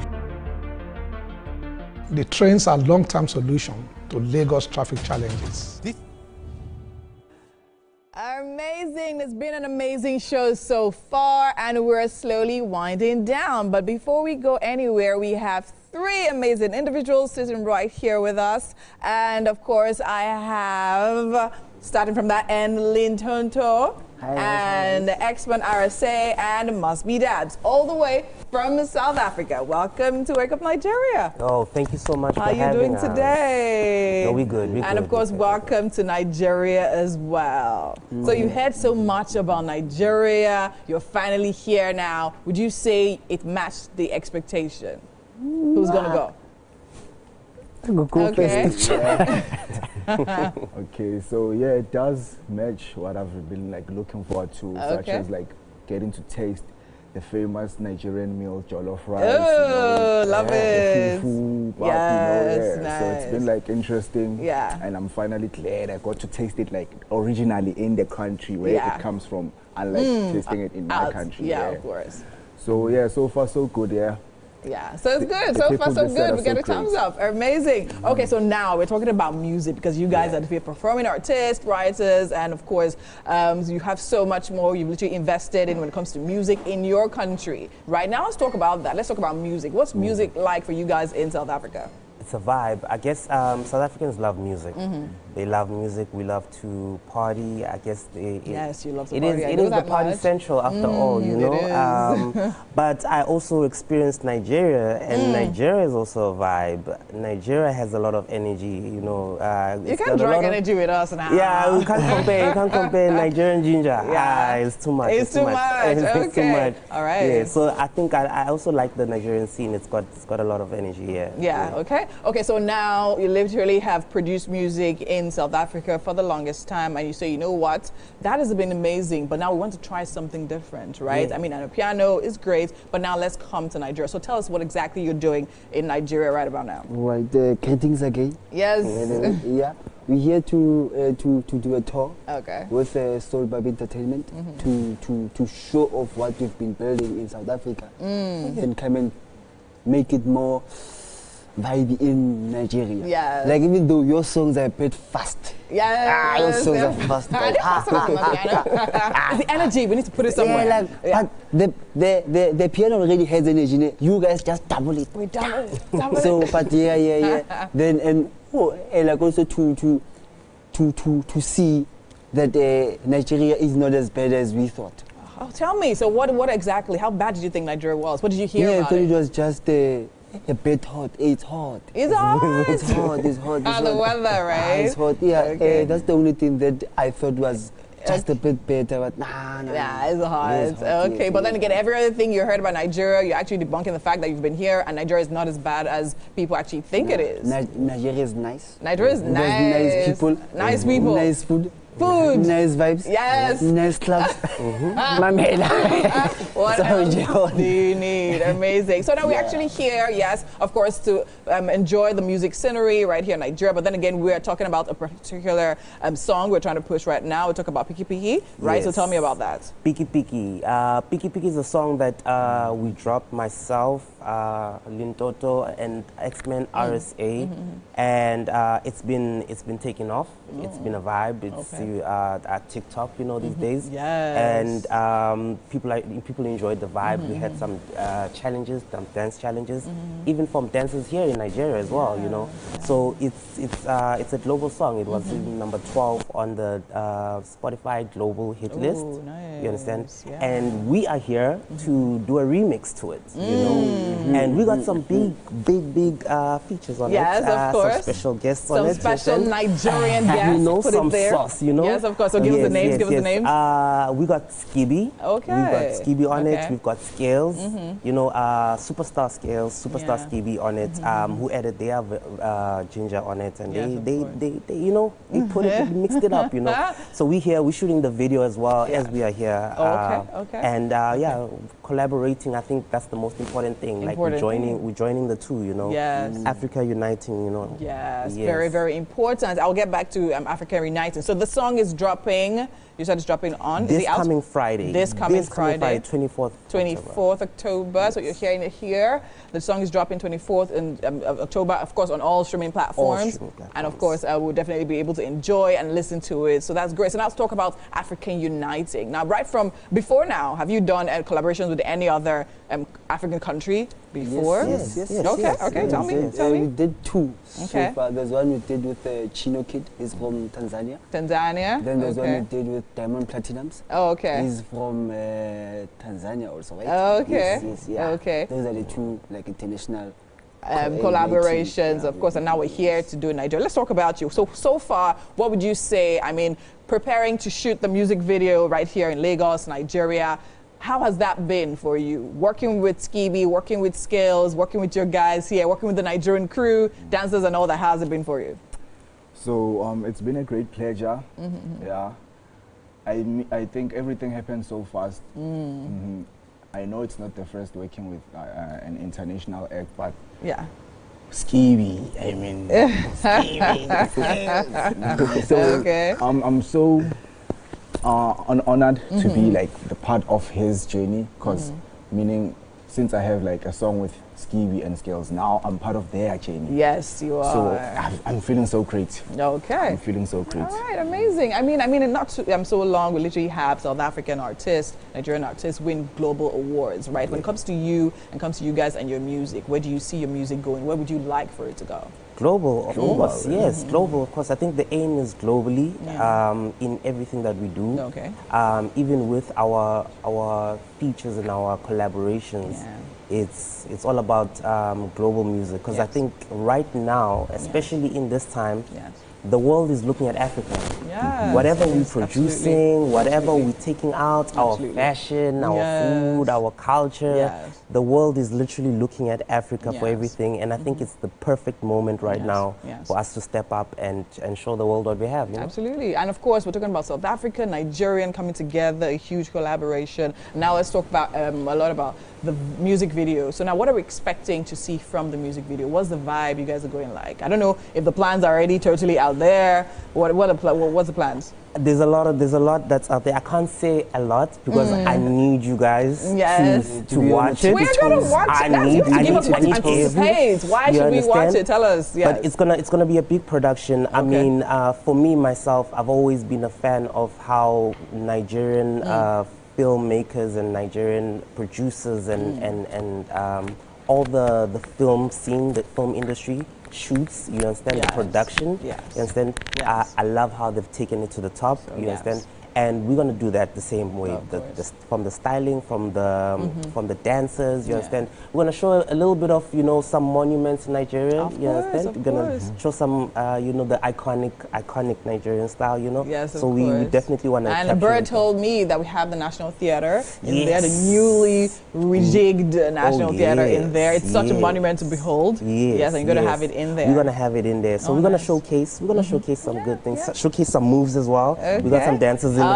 The trains are a long-term solution to Lagos traffic challenges. Amazing. It's been an amazing show so far, and we're slowly winding down. But before we go anywhere, we have three amazing individuals sitting right here with us. And of course, I have, starting from that end, Lynn Tonto, and X-Men RSA, and Must Be Dabs, all the way from South Africa. Welcome to Wake Up Nigeria. Oh, thank you so much for having us. How are you doing today? No, we good. And of course, welcome to Nigeria as well. So you heard so much about Nigeria. You're finally here now. Would you say it matched the expectation? Who's gonna go? Okay. Okay, so yeah, it does match what I've been like looking forward to, such as like getting to taste the famous Nigerian meal, jollof rice. Oh, love it. Fufu, yes, nice. Nice. So it's been like interesting. Yeah. And I'm finally glad I got to taste it like originally in the country where it comes from, unlike tasting it in my country. Yeah, of course. So yeah, so far so good, yeah. Yeah, so it's good. So far, so good. We get a thumbs up. Amazing. Okay, so now we're talking about music because you guys are the performing artists, writers, and of course, you have so much more you've literally invested in when it comes to music in your country. Right now, let's talk about that. Let's talk about music. What's music like for you guys in South Africa? It's a vibe. I guess South Africans love music. They love music. We love to party. I guess yes, you love to it party. It is the party central after all, you know. But I also experienced Nigeria, and Nigeria is also a vibe. Nigeria has a lot of energy, you know. You can't drag energy with us now. Yeah, we can't compare. You can't compare Nigerian ginger. Yeah, it's too much. It's too much. It's too much. All right. Yeah, so I think I also like the Nigerian scene. It's got a lot of energy here. Yeah. Okay. Okay, so now you literally have produced music in South Africa for the longest time, and you say, you know what, that has been amazing, but now we want to try something different, right? Yeah. I mean, and piano is great, but now let's come to Nigeria. So tell us what exactly you're doing in Nigeria right about now. Right, Kentings again. Yes. Yeah, we're here to do a tour. Okay. With StarTimes Entertainment to show off what we've been building in South Africa and come and make it more vibe in Nigeria. Yeah. Like even though your songs are a bit fast. Yeah. Your songs are fast. Like, It's the energy. We need to put it somewhere. Yeah, like but the piano already has energy. You guys just double it. We double it. So, but yeah. Then and like also to see that Nigeria is not as bad as we thought. Oh, tell me. So what exactly? How bad did you think Nigeria was? What did you hear about it? Yeah, it was just a bit hot. It's hot. It's hot. It's hot. It's hot. The weather, right? It's hot. Yeah. Okay. That's the only thing that I thought was just a bit better, but nah. It's hot. Okay, but then again, every other thing you heard about Nigeria, you're actually debunking the fact that you've been here and Nigeria is not as bad as people actually think it is. Nigeria is nice. Nigeria is nice. Nice people. Nice people. Nice food. Food. Nice vibes. Yes. Nice clubs. What else do you need? Amazing. So now we're actually here, yes, of course, to enjoy the music scenery right here in Nigeria. But then again, we're talking about a particular song we're trying to push right now. We talk about Piki Piki, right? Yes. So tell me about that. Piki Piki. Piki Piki is a song that we dropped myself, Lintoto, and X-Men RSA, and it's been taking off. It's been a vibe. It's at TikTok, these days. Yes. And people enjoyed the vibe. We had some challenges, some dance challenges, even from dancers here in Nigeria as well. So it's a global song. It was number 12 on the Spotify global hit list. Nice. You understand? Yeah. And we are here to do a remix to it. And we got some big features on it. Yes, of course. Some special guests on it. Some special Nigerian guests. Put some it there. sauce. Yes, of course. So give us the names. Give us the names. We got Skibby. Okay. We've got Skibby on it. We've got Scales. Superstar Scales, Superstar Skibby on it. Who added their ginger on it, and they put it, mixed it up. So we're shooting the video as well as we are here. And collaborating. I think that's the most important thing. Like we're joining the two. Yes. Africa uniting. Yes. Very, very important. I'll get back to Africa United. So the song is dropping. You said it's dropping on this coming Friday. This coming Friday, 24th October. So you're hearing it here. The song is dropping 24th in October, of course, on all streaming platforms. And of course, we'll definitely be able to enjoy and listen to it. So that's great. So now let's talk about African Uniting. Now, right from before now, have you done collaborations with any other African country before? Yes. Okay. Tell me. We did two. Okay. So far. There's one we did with Chino Kid. He's from Tanzania. Then there's one we did with Diamond Platinums. Oh, okay. He's from Tanzania also, right? Okay. Yes, yeah. Okay. Those are the two international collaborations, of course, and now we're here to do Nigeria. Let's talk about you. So far, what would you say? I mean, preparing to shoot the music video right here in Lagos, Nigeria. How has that been for you? Working with Skibby, working with Scales, working with your guys here, working with the Nigerian crew, dancers and all that, how has it been for you? So it's been a great pleasure. Yeah. I think everything happened so fast. I know it's not the first working with an international act, but Skibby, I mean, Skibby. So I'm so honored to be like the part of his journey, because meaning since I have like a song with Skibby and Scales, now I'm part of their journey. Yes, you are. So I'm feeling so great. Okay. I'm feeling so great. All right, amazing. I mean, not so long, we literally have South African artists, Nigerian artists win global awards, right? When it comes to you and comes to you guys and your music, where do you see your music going? Where would you like for it to go? Global, of course, yes, global, of course. I think the aim is globally in everything that we do. Okay. Even with our features and our collaborations, it's all about global music. Because I think right now, especially in this time, the world is looking at Africa. Whatever we're producing, whatever we're taking out, our fashion, our food, our culture, the world is literally looking at Africa for everything. And I think it's the perfect moment right now for us to step up and show the world what we have. Absolutely. And of course, we're talking about South Africa, Nigerian coming together, a huge collaboration. Now let's talk about a lot about the music video. So now what are we expecting to see from the music video? What's the vibe you guys are going like? I don't know if the plans are already totally out there. What's the plans? There's a lot that's out there. I can't say a lot because I need you guys to watch it. We're gonna watch it. I need to give us what to anticipate. Why should we watch it? Tell us. Yes. But it's gonna be a big production. I mean, for me myself, I've always been a fan of how Nigerian filmmakers and Nigerian producers and all the film scene, the film industry shoots, you understand, the production, you understand. I love how they've taken it to the top, you understand. And we're gonna do that the same way, from the styling, from the dancers, you understand. We're gonna show a little bit of, you know, some monuments in Nigeria, you understand. We're gonna show some, you know, the iconic Nigerian style, you know. Yes, so we definitely want to. And Bird told me that we have the National Theatre in there, the newly rejigged National Theatre in there. It's such a monument to behold. Yes, and you're gonna have it in there. We're gonna have it in there. So we're gonna showcase. We're gonna showcase some good things. Showcase some moves as well. We got some dancers in the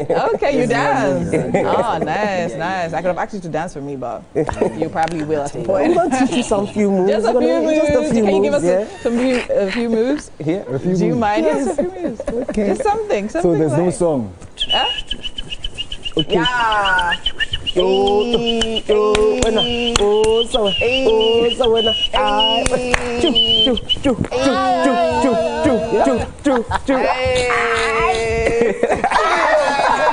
building. Okay, you dance. Oh, nice. I could have asked you to dance for me, but you probably will at some point. I'm gonna teach you some few moves. Just a few moves. Can you give us a few moves? Yeah, a few moves. Do you mind? Yes, a few moves. Okay. Just something. So there's no song. Okay. Yeah.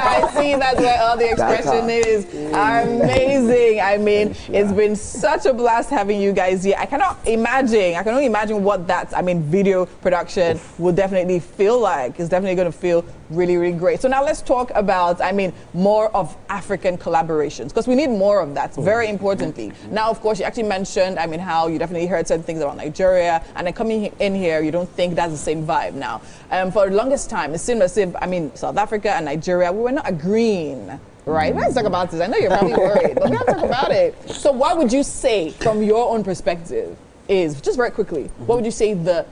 I see that's where all the expression is. Amazing. I mean, it's been such a blast having you guys here. I can only imagine what that, video production will definitely feel like. It's definitely going to feel really, really great. So now let's talk about, more of African collaborations, because we need more of that, very importantly. Now, of course, you actually mentioned, how you definitely heard certain things about Nigeria, and then coming in here, you don't think that's the same vibe now. For the longest time, it seemed as if, South Africa and Nigeria, we were not agreeing. Right, let's talk about this. I know you're probably worried, but we have to talk about it. So what would you say, from your own perspective, is, just very quickly, what would you say the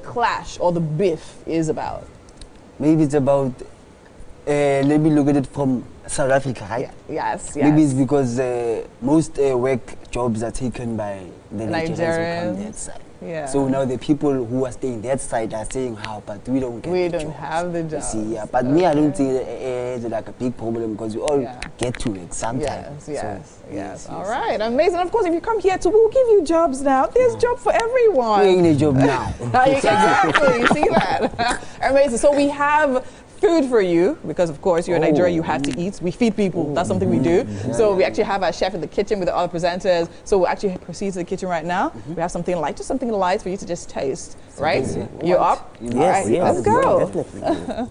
clash or the biff is about? Maybe it's about, let me look at it from South Africa, right? Yes. Maybe it's because most work jobs are taken by the Nigerians who come that side. Yeah. So now the people who are staying that side are saying, how, but we don't get the jobs. Have the jobs. See, but me, I don't think it's like a big problem, because we all get to it sometimes. Yes. All right, amazing. Of course, if you come here too, we'll give you jobs now. There's job for everyone. We ain't a job now. Exactly, you see that? Amazing. So we have food for you, because of course you're in Nigeria, you have to eat. We feed people, that's something we do. So we actually have our chef in the kitchen with the other presenters. So we'll actually proceed to the kitchen right now. We have something light, just something light for you to just taste, right? You're up? Yes, right, let's go. Definitely.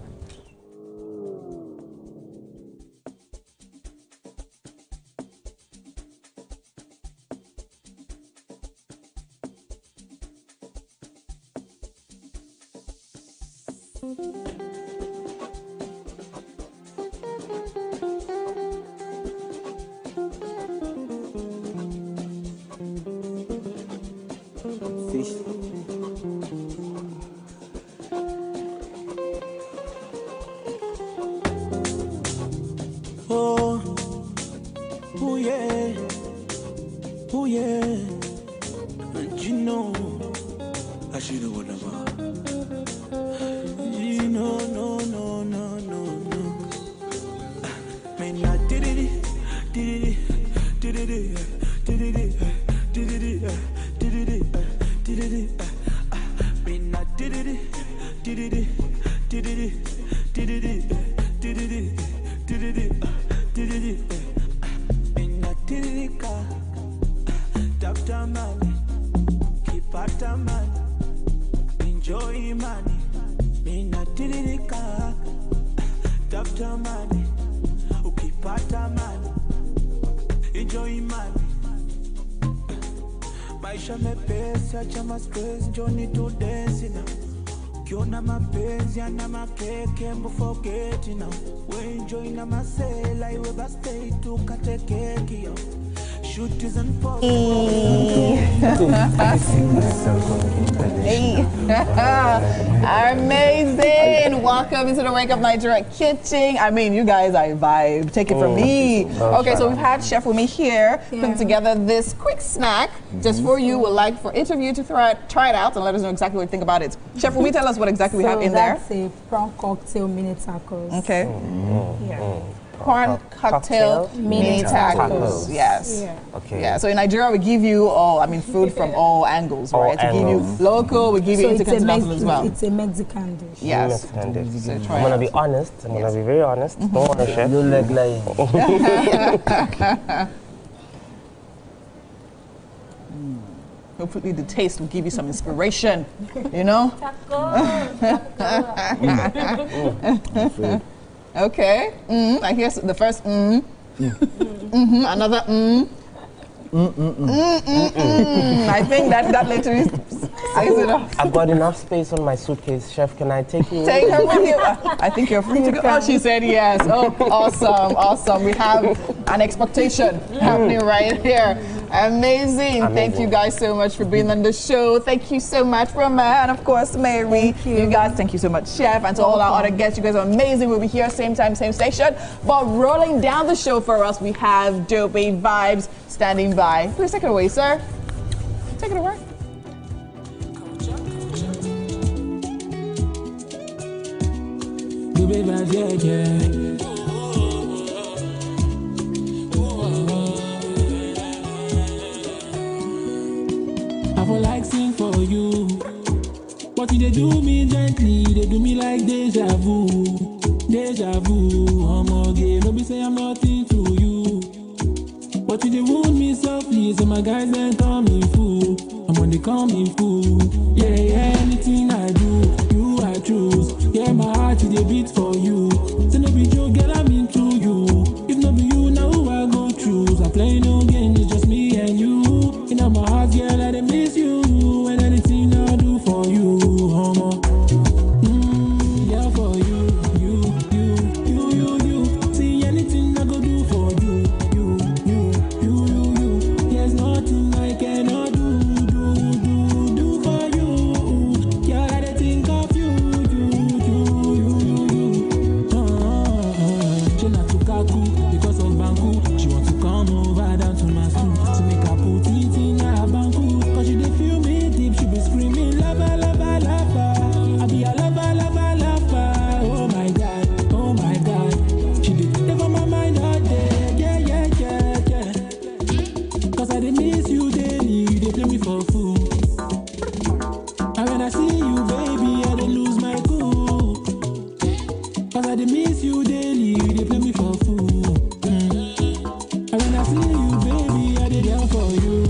Hey. Amazing. Welcome into the Wake Up Nigeria kitchen. I mean, you guys are a vibe. Take it from me. Okay, so we've had Chef with me here putting together this quick snack just for you. We'd like for each of you to try it out and let us know exactly what you think about it. Chef, will you tell us what exactly we have in there? That's a prawn cocktail mini tacos. Okay. Yeah. Prawn cocktail mini tacos. Yes. Yeah. Okay. Yeah. So in Nigeria, we give you food from all angles, right? We give you local, we give you intercontinental as well. It's a Mexican dish. Yes. Mexican dish. So I'm gonna be honest. I'm gonna be very honest. Don't wanna chef. You look like. Hopefully the taste will give you some inspiration, you know? Okay. I hear the first another I think that literally says it off. I've got enough space on my suitcase. Chef, can I take you? Take her with you. I think you're free to go. Oh, she said yes. Oh, awesome, awesome. We have an expectation happening right here. Amazing. Thank you guys so much for being on the show. Thank you so much, Rama, and of course, Mary. You guys, thank you so much, Chef, and to all our other guests. You guys are amazing. We'll be here same time, same station. But rolling down the show for us, we have Dopey Vibes standing by. Please take it away, sir. Take it away. Dopey Vibes, yeah. I feel like sing for you, but they do me gently, they do me like deja vu, gay, no be say I'm not into you, but they wound me softly, so my guys then call me fool, and when they call me fool, yeah, anything I do, you I choose, yeah, my heart is a beat for you, so no be joke, girl, I'm into you, if no be you, now who I go choose, I play no games, it's just me and you, in my heart, girl, I miss you, and anything I do for you, homo. Yeah, for you. See anything I go do for you. There's nothing I cannot do for you. Girl, I think of you. She not to Kaku because of Banku. She want to come over down to my school to make her put it in her Banku. Cause she dey feel me deep, she be screaming lava, lava, lava. I be a lava, lava, lava. Oh my God. She dey take on my mind all day, yeah. Cause I dey miss you daily, you dey play me for fool. And when I see you, baby, I dey lose my cool. Cause I dey miss you daily, you dey play me for fool. And when I see you, baby, I dey down for you.